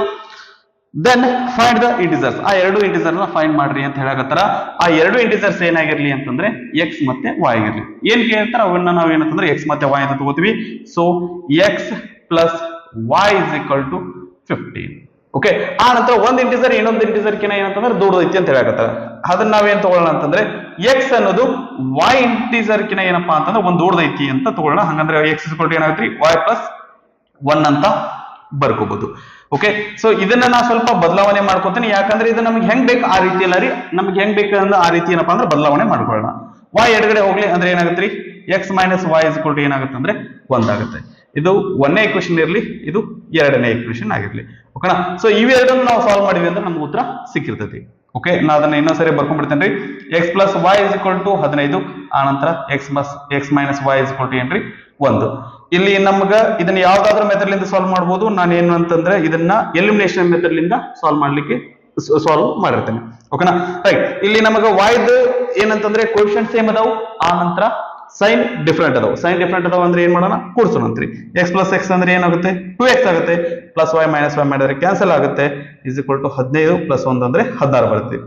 ದೆನ್ ಫೈಂಡ್ ದ ಇಂಟಿಜರ್ಸ್ ಆ ಎರಡು ಇಂಟಿಜರ್ ನ ಫೈಂಡ್ ಮಾಡ್ರಿ ಅಂತ ಹೇಳಕತ್ತಾರ ಆ ಎರಡು ಇಂಟಿಜರ್ಸ್ ಏನಾಗಿರ್ಲಿ ಅಂತಂದ್ರೆ x ಮತ್ತೆ y ಆಗಿರ್ಲಿ ಏನ್ ಕೇಳ್ತಾರ ಅವನ್ನ ನಾವ್ ಏನಂತಂದ್ರೆ x ಮತ್ತೆ y ಅಂತ ತಗೋತೀವಿ so x plus y is equal to 15 okay ಆ ನಂತರ ಒಂದ್ ಇಂಟಿಜರ್ ಇನ್ನೊಂದು ಇಂಟಿಜರ್ ಕಿನ ಏನಂತಂದ್ರೆ ದೊಡ್ಡದೈತಿ ಅಂತ ಹೇಳಕತ್ತಾರ ಅದನ್ನ ನಾವೇನ್ ತಗೊಳ್ಳೋಣ ಅಂತಂದ್ರೆ x ಅನ್ನೋದು y ಇಂಟಿಜರ್ ಕಿನ ಏನಪ್ಪಾ ಅಂತಂದ್ರೆ ಒಂದ್ ದೊಡ್ಡದೈತಿ ಅಂತ ತಗೊಳ್ಳೋಣ ಹಂಗಂದ್ರೆ x is equal to ಏನಾಗುತ್ತೆ y plus 1 ಅಂತ ಬರ್ಕೋಬಹುದು ಓಕೆ ಸೊ ಇದನ್ನ ನಾ ಸ್ವಲ್ಪ ಬದಲಾವಣೆ ಮಾಡ್ಕೊತೀನಿ ಯಾಕಂದ್ರೆ ಇದು ನಮ್ಗೆ ಹೆಂಗ್ ಬೇಕು ಆ ರೀತಿ ಅಲ್ಲ ರೀ ನಮ್ಗೆ ಹೆಂಗ್ ಬೇಕಂದ್ರೆ ಆ ರೀತಿ ಏನಪ್ಪಾ ಅಂದ್ರೆ ಬದಲಾವಣೆ ಮಾಡ್ಕೊಳ್ಳೋಣ y ಎಡಗಡೆ ಹೋಗ್ಲಿ ಅಂದ್ರೆ ಏನಾಗುತ್ತೆ ರೀ x minus y is equal to ಏನಾಗುತ್ತೆ ಅಂದ್ರೆ 1 ಆಗುತ್ತೆ ಇದು ಒಂದನೇ ಇಕ್ವೇಶನ್ ಇರಲಿ ಇದು ಎರಡನೇ ಇಕ್ವೇಶನ್ ಆಗಿರ್ಲಿ ಓಕೆನಾ ಸೊ ಇವೆರಡನ್ನು ನಾವು ಸಾಲ್ವ್ ಮಾಡಿದ್ವಿ ಅಂದ್ರೆ ನಮ್ಗೆ ಉತ್ತರ ಸಿಕ್ಕಿರ್ತೈತಿ ಓಕೆ ನಾ ಅದನ್ನ ಇನ್ನೊಂದ್ಸರಿ ಬರ್ಕೊಂಡ್ಬಿಡ್ತೇನೆ ರೀ x plus y is equal to 15 ಆ ನಂತರ x minus y is equal to ಏನ್ರಿ 1 ಇಲ್ಲಿ ನಮ್ಗ ಇದನ್ನ ಯಾವ್ದಾದ್ರು ಮೆಥಡ್ ಲಿಂದ ಸಾಲ್ವ್ ಮಾಡಬಹುದು ನಾನು ಏನು ಅಂತಂದ್ರೆ ಇದನ್ನ ಎಲಿಮಿನೇಷನ್ ಮೆಥಡ್ ಲಿಂದ ಸಾಲ್ವ್ ಮಾಡ್ಲಿಕ್ಕೆ ಸಾಲ್ವ್ ಮಾಡಿರ್ತೇನೆ ಓಕೆನಾ ರೈಟ್ ಇಲ್ಲಿ ನಮಗ y ಏನಂತಂದ್ರೆ ಕೋಎಫಿಷಿಯಂಟ್ ಸೇಮ್ ಅದಾವು ಆ ನಂತರ ಸೈನ್ ಡಿಫರೆಂಟ್ ಅದಾವ ಅಂದ್ರೆ ಏನ್ ಮಾಡೋಣ ಕೂಡ್ಸೋಣ ಅಂತ್ರಿ x plus x ಅಂದ್ರೆ ಏನಾಗುತ್ತೆ 2x ಆಗುತ್ತೆ ಪ್ಲಸ್ y minus y ಮಾಡಿದ್ರೆ ಕ್ಯಾನ್ಸಲ್ ಆಗುತ್ತೆ ಇಸ್ ಈಕ್ವಲ್ ಟು 15 ಪ್ಲಸ್ 1 ಅಂದ್ರೆ 16 ಬರುತ್ತೆ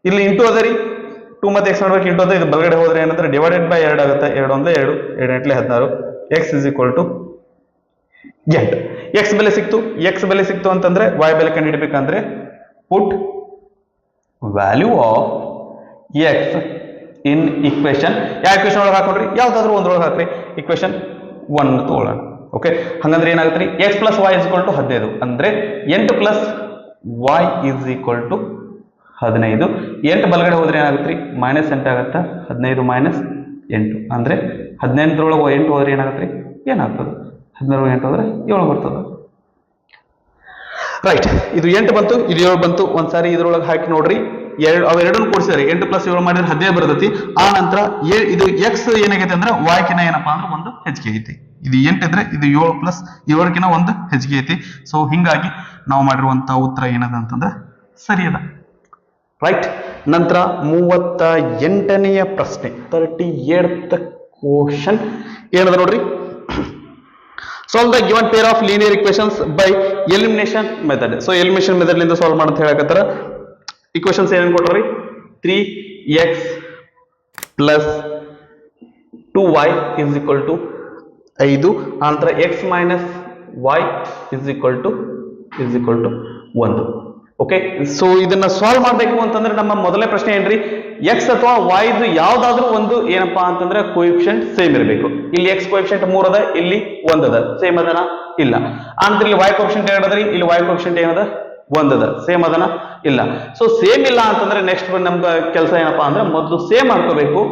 ಇಲ್ಲಿ ಇಂಟು ಅದರಿ 2 ಮತ್ತೆ x ಮಾಡ್ಬೇಕು ಇಂಟು ಅದ ಇದು ಬಲಗಡೆ ಹೋದ್ರೆ ಏನಂದ್ರೆ ಡಿವೈಡೆಡ್ ಬೈ 2 ಆಗುತ್ತೆ 2 1 2 2 8 16 x is equal to 8 x ಬೆಲೆ ಸಿಕ್ತು ಅಂತಂದ್ರೆ y ಬೆಲೆ ಕಂಡುಹಿಡಬೇಕಂದ್ರೆ put value of x in equation ಯಾವ ಇಕ್ವೇಶನ್ ಒಳಗೆ ಹಾಕೊಂಡ್ರಿ ಯಾವ್ದಾದ್ರು ಒಂದ್ರೊಳಗೆ ಹಾಕ್ರಿ ಇಕ್ವೇಶನ್ 1 ತಗೊಳ್ಳೋಣ ಓಕೆ ಹಂಗಂದ್ರೆ ಏನಾಗುತ್ತೆ ರೀ x plus y is equal to 15 ಅಂದ್ರೆ 8 plus y is equal to 15 8 ಬಲಗಡೆ ಹೋದ್ರೆ ಏನಾಗುತ್ತೆ ರೀ -8 ಆಗುತ್ತೆ 15 minus 8 ಅಂದ್ರೆ 18 8 ಹೋದ್ರೆ ಏನಾಗುತ್ತೆ ರೀ ಏನಾಗ್ತದೆ 16 8 ಹೋದ್ರೆ 7 ಬರ್ತದೆ ರೈಟ್ ಇದು 8 ಬಂತು ಇದು 7 ಬಂತು ಒಂದ್ಸಾರಿ ಇದ್ರೊಳಗೆ ಹಾಕಿ ನೋಡ್ರಿ ಅವೆರಡನ್ನು ಕೂಡಿಸಿದ್ರೆ 8 plus 7 ಮಾಡಿದ್ರೆ 15 ಬರ್ತೈತಿ ಆ ನಂತರ ಇದು x ಏನಾಗೈತೆ ಅಂದ್ರೆ y ಕಿನ ಏನಪ್ಪಾ ಅಂದ್ರೆ ಒಂದು ಹೆಚ್ಚಿಗೆ ಐತಿ ಇದು 8 ಇದ್ರೆ ಇದು 7 plus 7 ಕಿನ ಒಂದು ಹೆಚ್ಚಿಗೆ ಐತಿ ಸೊ ಹಿಂಗಾಗಿ ನಾವು ಮಾಡಿರುವಂತ ಉತ್ತರ ಏನದ ಅಂತಂದ್ರೆ ಸರಿ ಅದ ರೈಟ್ ನಂತರ 38ನೆಯ ಪ್ರಶ್ನೆ 38th ಕ್ವೆಶ್ಚನ್ ಏನದ ನೋಡ್ರಿ solve the given pair of linear equations by elimination method so elimination method ಲಿಂದ ಸಾಲ್ವ್ ಮಾಡಂತ ಹೇಳಕತ್ತಾರ equations ಏನೇನು ಕೊಟ್ಟಾರಿ 3x plus 2y is equal to 5 ನಂತರ x minus y is equal to 1 okay so ಇದನ್ನ solve ಮಾಡಬೇಕು ಅಂತಂದ್ರೆ ನಮ್ಮ ಮೊದಲನೇ ಪ್ರಶ್ನೆ ಏನ್ರಿ x ಅಥವಾ y ಇದು ಯಾವ್ದಾದ್ರೂ ಒಂದು ಏನಪ್ಪಾ ಅಂತಂದ್ರೆ ಕೋಎಫಿಷಿಯಂಟ್ ಸೇಮ್ ಇರಬೇಕು ಇಲ್ಲಿ x ಕೋಎಫಿಷಿಯಂಟ್ 3 ಅದ ಇಲ್ಲಿ 1 ಅದ ಸೇಮ್ ಅದನ ಇಲ್ಲ ಅಂದ್ರೆ ಇಲ್ಲಿ y ಕೋಎಫಿಷಿಯಂಟ್ 2 ಅದ ಇಲ್ಲಿ y ಕೋಎಫಿಷಿಯಂಟ್ ಏನದ 1 ಅದ ಸೇಮ್ ಅದನ ಇಲ್ಲ ಸೊ ಸೇಮ್ ಇಲ್ಲ ಅಂತಂದ್ರೆ ನೆಕ್ಸ್ಟ್ ನಮ್ಗೆ ಕೆಲಸ ಏನಪ್ಪಾ ಅಂದ್ರೆ ಮೊದಲು ಸೇಮ್ ಮಾಡ್ಕೋಬೇಕು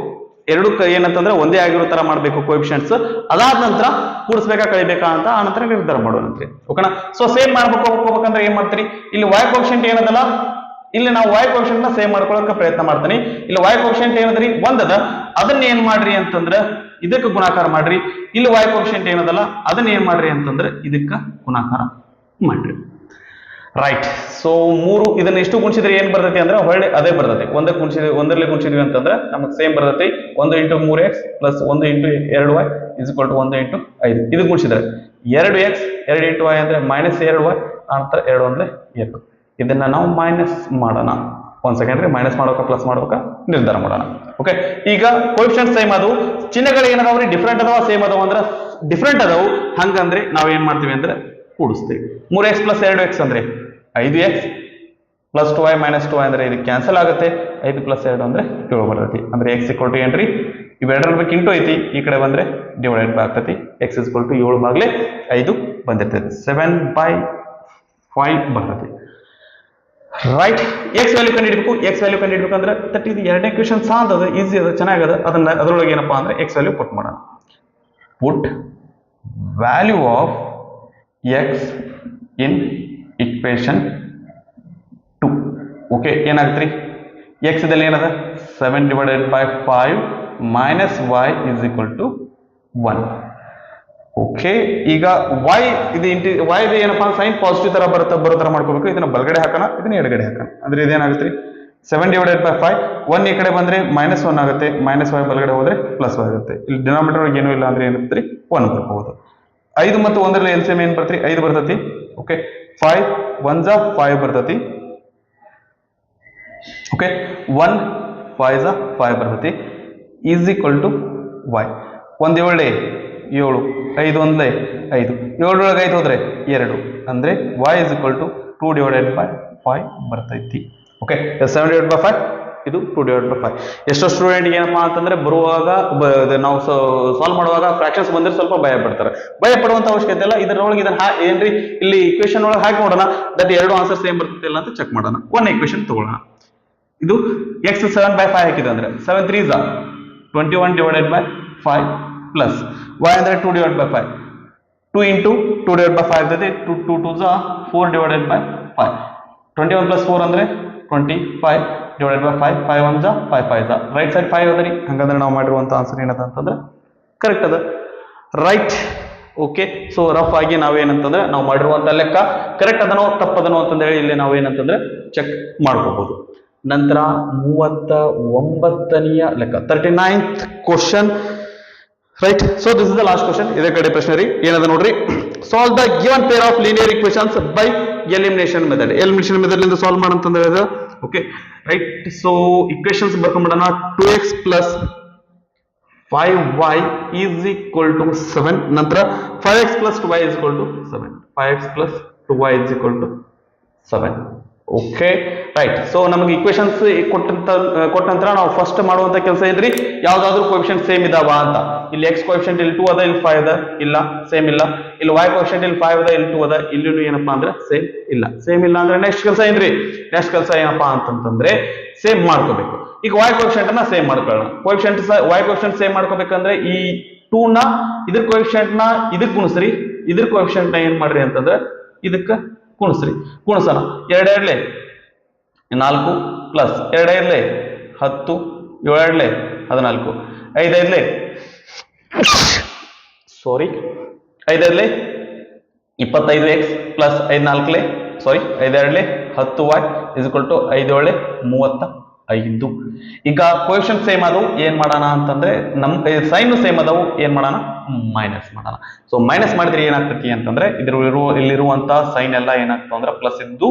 ಎರಡು ಏನಂತಂದ್ರೆ ಒಂದೇ ಆಗಿರೋ ತರ ಮಾಡಬೇಕು ಕೋಎಫಿಷಿಯಂಟ್ಸ್ ಅದಾದ ನಂತರ ಕೂಡಿಸ್ಬೇಕಾ ಕಳಿಬೇಕಾ ಅಂತ ಆ ನಂತರ ನಿರ್ಧಾರ ಮಾಡೋಣಂತ್ರಿ ಓಕೆನಾ ಸೊ ಸೇಮ್ ಹೋಗ್ಬೇಕಂದ್ರೆ ಏನ್ ಮಾಡ್ತೀರಿ ಇಲ್ಲಿ y ಕೋಎಫಿಷಿಯಂಟ್ ಏನದಲ್ಲ ಇಲ್ಲಿ ನಾವು y ಕೋಶೆಂಟ್ ನ ಸೇವ್ ಮಾಡ್ಕೊಳ್ಳೋಕೆ ಪ್ರಯತ್ನ ಮಾಡ್ತೀನಿ. ಇಲ್ಲಿ y ಕೋಶೆಂಟ್ ಏನದ್ರಿ ಒಂದದ, ಅದನ್ನ ಏನ್ ಮಾಡ್ರಿ ಅಂತಂದ್ರ ಇದಕ್ಕೆ ಗುಣಾಕಾರ ಮಾಡ್ರಿ. ಇಲ್ಲಿ y ಕೋಶೆಂಟ್ ಏನದಲ್ಲ ಅದನ್ನ ಏನ್ ಮಾಡ್ರಿ ಅಂತಂದ್ರ ಇದಕ್ಕ ಗುಣಾಕಾರ ಮಾಡ್ರಿ. ರೈಟ್. ಸೊ 3 ಇದನ್ನ ಎಷ್ಟು ಗುಣಿಸಿದ್ರೆ ಏನ್ ಬರ್ತೈತಿ ಅಂದ್ರೆ ಹೊಳ್ಳಿ ಅದೇ ಬರ್ತೈತಿ. ಒಂದರಲ್ಲಿ ಗುಣಿಸಿದ್ವಿ ಅಂತಂದ್ರೆ ನಮಗೆ ಸೇಮ್ ಬರ್ತೈತಿ. 1 × 3x plus 1 × 2y is equal to 1 × 5. ಇದು ಗುಣಿಸಿದ್ರೆ 2x 2 × y ಅಂದ್ರೆ -2y ನಂತರ 2 ಅಂದ್ರೆ 2. ಇದನ್ನ ನಾವು ಮೈನಸ್ ಮಾಡೋಣ. ಒಂದ್ ಸೆಕೆಂಡ್ ರೀ, ಮೈನಸ್ ಮಾಡೋಕ ಪ್ಲಸ್ ಮಾಡೋಕ ನಿರ್ಧಾರ ಮಾಡೋಣ. ಓಕೆ, ಈಗ ಕೋಎಫಿಷಿಯಂಟ್ ಸೇಮ್ ಅದು, ಚಿಹ್ನೆಗಳು ಏನದಾವ್ರಿ ಡಿಫ್ರೆಂಟ್ ಅದಾವ ಸೇಮ್ ಅದಾವ ಅಂದ್ರೆ ಡಿಫ್ರೆಂಟ್ ಅದಾವು. ಹಂಗಂದ್ರೆ ನಾವ್ ಏನ್ ಮಾಡ್ತೀವಿ ಅಂದ್ರೆ ಕೂಡಿಸ್ತೀವಿ. 3x + 2x ಅಂದ್ರೆ 5x + 2y - 2y ಅಂದ್ರೆ ಇದು ಕ್ಯಾನ್ಸಲ್ ಆಗುತ್ತೆ. 5 + 2 ಅಂದ್ರೆ 7 ಬರ್ತೈತಿ. ಅಂದ್ರೆ x = ಏನ್ರಿ, ಇವೆರಡರ ಬಗ್ಗೆ ಇಂಟು ಐತಿ, ಈ ಕಡೆ ಬಂದ್ರೆ ಡಿವೈಡೆಡ್ ಬೈ ಆಗ್ತೈತಿ. x = 7/5 ಬಂದಿರ್ತೈತಿ. 7/5 ಬರ್ತೈತಿ. ರೈಟ್. x ವ್ಯಾಲ್ಯೂ ಕಂಡುಹಿಡಬೇಕು. x ವ್ಯಾಲ್ಯೂ ಕಂಡುಹಿಡಬೇಕಂದ್ರೆ ತಟ್ ಇದು ಎರಡನೇ ಕ್ವೆಶ್ಚನ್ ಸಾಲ್ವ್ ಅದ, ಈಸಿ ಅದ, ಚೆನ್ನಾಗದ. ಅದನ್ನ ಅದರೊಳಗೆ ಏನಪ್ಪಾ ಅಂದ್ರೆ x ವ್ಯಾಲ್ಯೂ ಪುಟ್ ಮಾಡೋಣ. Put value of x in equation 2. Okay, ಏನಾಗ್ತ್ರಿ, x ದಲ್ಲಿ ಏನದ 7/5 minus y is equal to 1. Okay, ಈಗ y ಇದು y ಇದು ಏನಪ್ಪಾ ಸೈನ್ ಪಾಸಿಟಿವ್ ತರ ಬರೋ ತರ ಮಾಡ್ಕೋಬೇಕು. ಇದನ್ನ ಬಲಗಡೆ ಹಾಕೋಣ, ಇದನ್ನ ಎಡಗಡೆ ಹಾಕೋಣ. ಅಂದ್ರೆ ಇದೇನಾಗುತ್ತೆ 7/5, 1 ಈ ಕಡೆ ಬಂದ್ರೆ -1 ಆಗುತ್ತೆ, -y ಬಲಗಡೆ ಹೋದ್ರೆ +y ಆಗುತ್ತೆ. ಇಲ್ಲಿ ಡಿನಾಮಿನೇಟರ್ ಏನೂ ಇಲ್ಲ ಅಂದ್ರೆ ಏನಿರುತ್ತೆ 1 ಬರ್ಬಹುದು. 5 ಮತ್ತು 1ರಲ್ಲಿ ಎಲ್ಸಿಎಂ ಏನ್ ಬರ್ತೀರಿ 5 ಬರ್ತೈತಿ. ಓಕೆ, 5 1 * 5 ಬರ್ತೈತಿ. ಓಕೆ, 1 5 * 5 ಬರ್ತೈತಿ ಈಸ್ ಈಕ್ವಲ್ ಟು y. 1 7 7, 5 1 5, 7 ಒಳಗೆ 5 ಹೋದ್ರೆ 2 ಅಂದ್ರೆ y is equal to 2/5 ಬರ್ತೈತಿ. ಓಕೆ, 7/5 ಇದು 2/5. ಎಷ್ಟೋ ಸ್ಟೂಡೆಂಟ್ ಏನಪ್ಪಾ ಅಂತಂದ್ರೆ ಬರುವಾಗ ನಾವು ಸಾಲ್ವ್ ಮಾಡುವಾಗ ಫ್ರಾಕ್ಷನ್ಸ್ ಬಂದ್ರೆ ಸ್ವಲ್ಪ ಭಯ ಪಡ್ತಾರೆ. ಭಯ ಪಡುವಂತ ಅವಶ್ಯಕತೆ ಇಲ್ಲ. ಇದರೊಳಗೆ ಇದನ್ನ ಏನ್ರಿ ಇಲ್ಲಿ ಇಕ್ವೇಶನ್ ಒಳಗೆ ಹಾಕಿ ನೋಡೋಣ, ದಟ್ ಎರಡು ಆನ್ಸರ್ ಸೇಮ್ ಬರ್ತೈತಿಲ್ಲ ಅಂತ ಚೆಕ್ ಮಾಡೋಣ. ಒಂದು ಇಕ್ವೇಶನ್ ತಗೊಳ್ಳೋಣ. ಇದು x 7/5 ಹಾಕಿದೆ ಅಂದ್ರೆ 7 3s 21/5 ಪ್ಲಸ್ y ಅಂದ್ರೆ 2/5, 2 × 2/5 ಜೊತೆ 2 2s 4/5. 21 + 4 ಅಂದ್ರೆ 25/5, 5 1s 5 5s. ರೈಟ್ ಸೈಡ್ 5 ಅದರಿ, ಹಂಗಂದ್ರೆ ನಾವು ಮಾಡಿರುವಂತ ಆನ್ಸರ್ ಏನದ ಅಂತಂದ್ರೆ ಕರೆಕ್ಟ್ ಅದ. ರೈಟ್. ಓಕೆ, ಸೊ ರಫ್ ಆಗಿ ನಾವೇನಂತಂದ್ರೆ ನಾವು ಮಾಡಿರುವಂತ ಲೆಕ್ಕ ಕರೆಕ್ಟ್ ಅದನೋ ತಪ್ಪದನೋ ಅಂತಂದ ಹೇಳಿ ಇಲ್ಲಿ ನಾವೇನಂತಂದ್ರೆ ಚೆಕ್ ಮಾಡ್ಕೋಬಹುದು. ನಂತರ 39ನೆಯ ಲೆಕ್ಕ, 39th question. Right. So this is the last question. ಇದೇ ಕಡೆ ಪ್ರಶ್ನೆ ರೀ, ಏನದ ನೋಡ್ರಿ. Solve the given pair of linear equations by elimination method. Elimination method ಇಂದ ಸಾಲ್ವ್ ಮಾಡಂತಂದ್ರೆ ಓಕೆ ರೈಟ್. ಸೊ ಇಕ್ವೇಶನ್ಸ್ ಬರ್ಕೊಂಡ್ಬಿಡೋಣ. 2x + 5y is equal to 7. ನಂತರ 5x + 2y is equal to 7. 5x + 2y is equal to 7. Okay right. So ನಮಗೆ equations ಕೊಟ್ಟ ನಂತರ ನಾವು first ಮಾಡುವಂತ ಕೆಲಸ ಇದ್ರಿ ಯಾವ್ದಾದ್ರು ಕೋಎಫಿಷಿಯಂಟ್ ಸೇಮ್ ಇದಾವ ಅಂತ. ಇಲ್ಲಿ x ಕೋಎಫಿಷಿಯಂಟ್ ಇಲ್ಲಿ 2 ಅದ, ಇಲ್ಲಿ 5 ಅದ, ಇಲ್ಲ ಸೇಮ್ ಇಲ್ಲ. ಇಲ್ಲಿ y ಕೋಎಫಿಷಿಯಂಟ್ ಇಲ್ಲಿ 5 ಅದ, ಇಲ್ಲಿ 2 ಅದ, ಇಲ್ಲಿ ಏನಪ್ಪಾ ಅಂದ್ರೆ ಸೇಮ್ ಇಲ್ಲ. ಸೇಮ್ ಇಲ್ಲ ಅಂದ್ರೆ ನೆಕ್ಸ್ಟ್ ಕೆಲಸ ಏನ್ರಿ, ನೆಕ್ಸ್ಟ್ ಕೆಲಸ ಏನಪ್ಪಾ ಅಂತಂದ್ರೆ ಸೇಮ್ ಮಾಡ್ಕೋಬೇಕು. ಈಗ y ಕೋಎಫಿಷಿಯಂಟ್ ಅನ್ನ ಸೇಮ್ ಮಾಡ್ಕೊಳ್ಳೋಣ. ಕೋಎಫಿಷಿಯಂಟ್ y ಕೋಎಫಿಷಿಯಂಟ್ ಸೇಮ್ ಮಾಡ್ಕೋಬೇಕಂದ್ರೆ ಈ 2 ನ ಇದ್ರ ಕೋಎಫಿಷಿಯಂಟ್ ನ ಇದಕ್ಕೆ ಗುಣಿಸ್ರಿ, ಇದ್ರ ಕೋಎಫಿಷಿಯಂಟ್ ನ ಏನ್ ಮಾಡ್ರಿ ಅಂತಂದ್ರೆ ಇದಕ್ಕೆ ಗುಣಿಸ್ರಿ. ಗುಣಿಸೋಣ. 2 2 4 ಪ್ಲಸ್ 2 5 10, 7 14, 5 5 ಸಾರಿ 5 5 25x ಪ್ಲಸ್ 5 4 ಸಾರಿ 5 2 10y ಇಸ್ ಈಕ್ವಲ್ ಟು 5 7 35. ಈಗ ಕೋಎಫಿಷಿಯಂಟ್ ಸೇಮ್ ಅದು ಏನ್ ಮಾಡೋಣ ಅಂತಂದ್ರೆ ನಮ್ ಸೈನ್ ಸೇಮ್ ಅದಾವು, ಏನ್ ಮಾಡೋಣ ಮೈನಸ್ ಮಾಡೋಣ. ಸೊ ಮೈನಸ್ ಮಾಡಿದ್ರೆ ಏನಾಗ್ತತಿ ಅಂತಂದ್ರೆ ಇಲ್ಲಿರುವಂತ ಸೈನ್ ಎಲ್ಲ ಏನಾಗ್ತಾವ ಅಂದ್ರೆ ಪ್ಲಸ್ ಇದ್ದು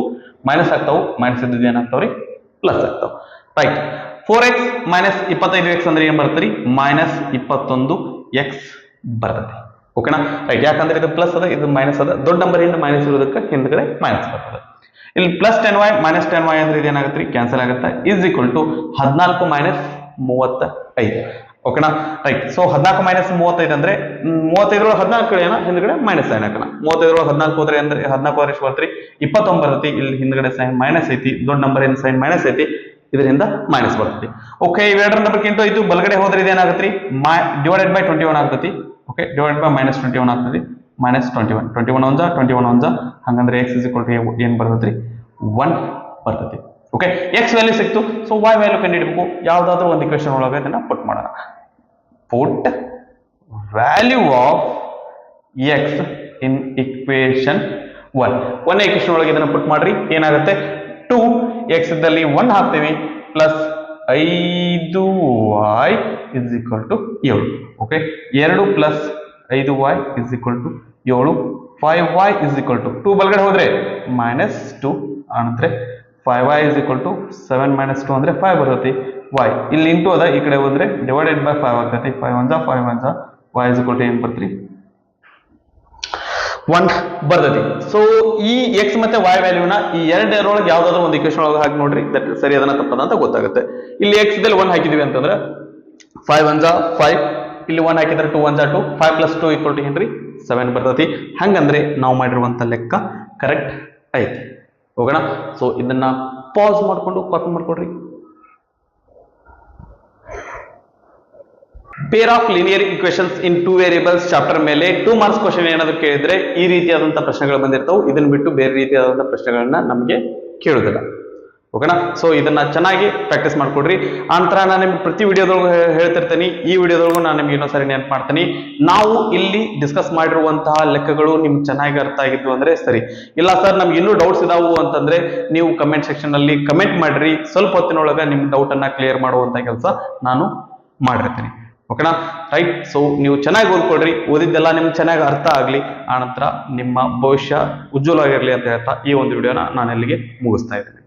ಮೈನಸ್ ಆಗ್ತಾವು, ಮೈನಸ್ ಇದ್ದು ಏನಾಗ್ತಾವ್ರಿ ಪ್ಲಸ್ ಆಗ್ತಾವ. ರೈಟ್. 4x - 25x ಅಂದ್ರೆ ಏನ್ ಬರ್ತರಿ -21x ಬರ್ತದೆ. ಓಕೆನಾ. ರೈಟ್. ಯಾಕಂದ್ರೆ ಇದು ಪ್ಲಸ್ ಅದ, ಇದು ಮೈನಸ್ ಅದ, ದೊಡ್ಡ ನಂಬರ್ ಇಂದ ಮೈನಸ್ ಇರೋದಕ್ಕೆ ಹಿಂದ್ಗಡೆ ಮೈನಸ್ ಬರ್ತದೆ. ಇಲ್ಲಿ ಪ್ಲಸ್ 10y - 10y ಅಂದ್ರೆ ಇದೇನಾಗುತ್ತೆ ಕ್ಯಾನ್ಸಲ್ ಆಗುತ್ತೆ. Is equal to 14 - 35. ಓಕೆನಾ. ರೈಟ್. ಸೊ 14 - 35 ಅಂದ್ರೆ 35 14 ಏನ ಹಿಂದ್ಗಡೆ ಮೈನಸ್ ಸೈನ್ ಹಾಕೋಣ. 35 14 ಹೋದ್ರೆ ಅಂದ್ರೆ 14 ಎಷ್ಟು ಬರ್ತ್ರಿ 29 ಬರುತ್ತೆ. ಇಲ್ಲಿ ಹಿಂದ್ಗಡೆ ಸೈನ್ ಮೈನಸ್ ಐತಿ, ದೊಡ್ಡ ನಂಬರ್ ಇಂದ ಸೈನ್ ಮೈನಸ್ ಐತಿ, ಇದರಿಂದ ಮೈನಸ್ ಬರ್ತೈತಿ. ಓಕೆ, ಇವೆರಡರ ನಂಬರ್ಗಿಂತ ಇದು ಬಲಗಡೆ ಹೋದ್ರೆ ಇದೇನಾಗತ್ರಿ ಡಿವೈಡೆಡ್ ಬೈ 21 ಆಗ್ತೈತಿ. ಓಕೆ, ಡಿವೈಡೆಡ್ ಬೈ -21 ಆಗ್ತೈತಿ. -21 21 1 21 1 ಹಂಗಂದ್ರೆ x is equal to ಏನ್ ಬರ್ತೈತಿ 1 ಬರ್ತೈತಿ. ಓಕೆ ಎಕ್ಸ್ ವ್ಯಾಲ್ಯೂ ಸಿಕ್ತು, ಸೊ ವೈ ವ್ಯಾಲ್ಯೂ ಕಂಡುಹಿಡಬೇಕು. ಯಾವ್ದಾದ್ರು ಒಂದು ಇಕ್ವೇಶನ್ ಒಳಗೆ ಇದನ್ನ ಪುಟ್ ಮಾಡೋಣ. Put value of x in equation 1. ಒಂದೇ ಇಕ್ವೇಶನ್ ಒಳಗೆ ಇದನ್ನ ಪುಟ್ ಮಾಡ್ರಿ. ಏನಾಗುತ್ತೆ, 2x ಇದ್ದಲ್ಲಿ 1 ಹಾಕ್ತೀವಿ plus 5y is equal to 7. Okay 2 plus 5y is equal to 7. 5y is equal to 2 ಬಲಗಡೆ ಹೋದ್ರೆ -2 ಅಂದ್ರೆ 5y ಇಸ್ ಈಕ್ವಲ್ ಟು 7 - 2 ಅಂದ್ರೆ 5 ಬರುತ್ತೆ. y ಇಲ್ಲಿ ಇಂಟು ಅದ, ಈ ಕಡೆ ಹೋದ್ರೆ ಡಿವೈಡೆಡ್ ಬೈ 5 ಆಗ್ತೈತಿ. 5 1 5 1 y ಇಸ್ ಈಕ್ವಲ್ ಟು ಏನು ಬರ್ತೀರಿ 1 ಬರ್ತೈತಿ. ಸೊ ಈ ಎಕ್ಸ್ ಮತ್ತೆ y ವ್ಯಾಲ್ಯೂನ ಈ ಎರಡರೊಳಗೆ ಯಾವ್ದಾದ್ರು ಒಂದು ಇಕ್ವೇಶನ್ ಒಳಗೆ ಹಾಕಿ ನೋಡ್ರಿ, ದಟ್ ಸರಿ ಅದನ್ನ ತಪ್ಪದ ಅಂತ ಗೊತ್ತಾಗುತ್ತೆ. ಇಲ್ಲಿ ಎಕ್ಸ್ ದಲ್ಲಿ 1 ಹಾಕಿದೀವಿ ಅಂತಂದ್ರೆ 5 1 5, ಇಲ್ಲಿ 1 ಹಾಕಿದ್ರೆ 2 1 2, 5 + 2 = ಏನ್ರಿ 7 ಬರ್ತೈತಿ. ಹಂಗಂದ್ರೆ ನಾವು ಮಾಡಿರುವಂತ ಲೆಕ್ಕ ಕರೆಕ್ಟ್ ಐತಿ. ಹೋಗೋಣ. ಸೊ ಇದನ್ನ ಪಾಸ್ ಮಾಡ್ಕೊಂಡು ಕಾಪಿ ಮಾಡ್ಕೊಡ್ರಿ. Pair of linear equations in 2 variables chapter ಮೇಲೆ 2 ಮಾರ್ಕ್ಸ್ ಕ್ವಶನ್ ಏನಾದ್ರು ಕೇಳಿದ್ರೆ ಈ ರೀತಿಯಾದಂತಹ ಪ್ರಶ್ನೆಗಳು ಬಂದಿರ್ತಾವೆ. ಇದನ್ನ ಬಿಟ್ಟು ಬೇರೆ ರೀತಿಯಾದಂತಹ ಪ್ರಶ್ನೆಗಳನ್ನ ನಮಗೆ ಕೇಳುದಿಲ್ಲ. ಓಕೆನಾ. ಸೊ ಇದನ್ನ ಚೆನ್ನಾಗಿ ಪ್ರಾಕ್ಟೀಸ್ ಮಾಡ್ಕೊಡ್ರಿ. ಆನಂತರ ನಾನು ನಿಮ್ಗೆ ಪ್ರತಿ ವಿಡಿಯೋದೊಳಗೂ ಹೇಳ್ತಿರ್ತೀನಿ, ಈ ವಿಡಿಯೋದೊಳಗೂ ನಾನು ನಿಮ್ಗೆ ಇನ್ನೊಂದ್ಸರಿ ನೆನಪು ಮಾಡ್ತೀನಿ. ನಾವು ಇಲ್ಲಿ ಡಿಸ್ಕಸ್ ಮಾಡಿರುವಂತಹ ಲೆಕ್ಕಗಳು ನಿಮ್ಗೆ ಚೆನ್ನಾಗಿ ಅರ್ಥ ಆಗಿದ್ವು ಅಂದ್ರೆ ಸರಿ. ಇಲ್ಲ ಸರ್ ನಮ್ಗೆ ಇನ್ನೂ ಡೌಟ್ಸ್ ಇದಾವು ಅಂತಂದ್ರೆ ನೀವು ಕಮೆಂಟ್ ಸೆಕ್ಷನ್ ಅಲ್ಲಿ ಕಮೆಂಟ್ ಮಾಡ್ರಿ. ಸ್ವಲ್ಪ ಹೊತ್ತಿನೊಳಗ ನಿಮ್ ಡೌಟ್ ಅನ್ನ ಕ್ಲಿಯರ್ ಮಾಡುವಂತ ಕೆಲಸ ನಾನು ಮಾಡಿರ್ತೀನಿ. ಓಕೆನಾ, ರೈಟ್. ಸೊ ನೀವು ಚೆನ್ನಾಗಿ ಓದ್ಕೊಡ್ರಿ, ಓದಿದ್ದೆಲ್ಲ ನಿಮ್ಗೆ ಚೆನ್ನಾಗಿ ಅರ್ಥ ಆಗ್ಲಿ, ಆನಂತರ ನಿಮ್ಮ ಭವಿಷ್ಯ ಉಜ್ವಲವಾಗಿರ್ಲಿ ಅಂತ ಹೇಳ್ತಾ ಈ ಒಂದು ವಿಡಿಯೋನ ನಾನು ಇಲ್ಲಿಗೆ ಮುಗಿಸ್ತಾ ಇದ್ದೀನಿ.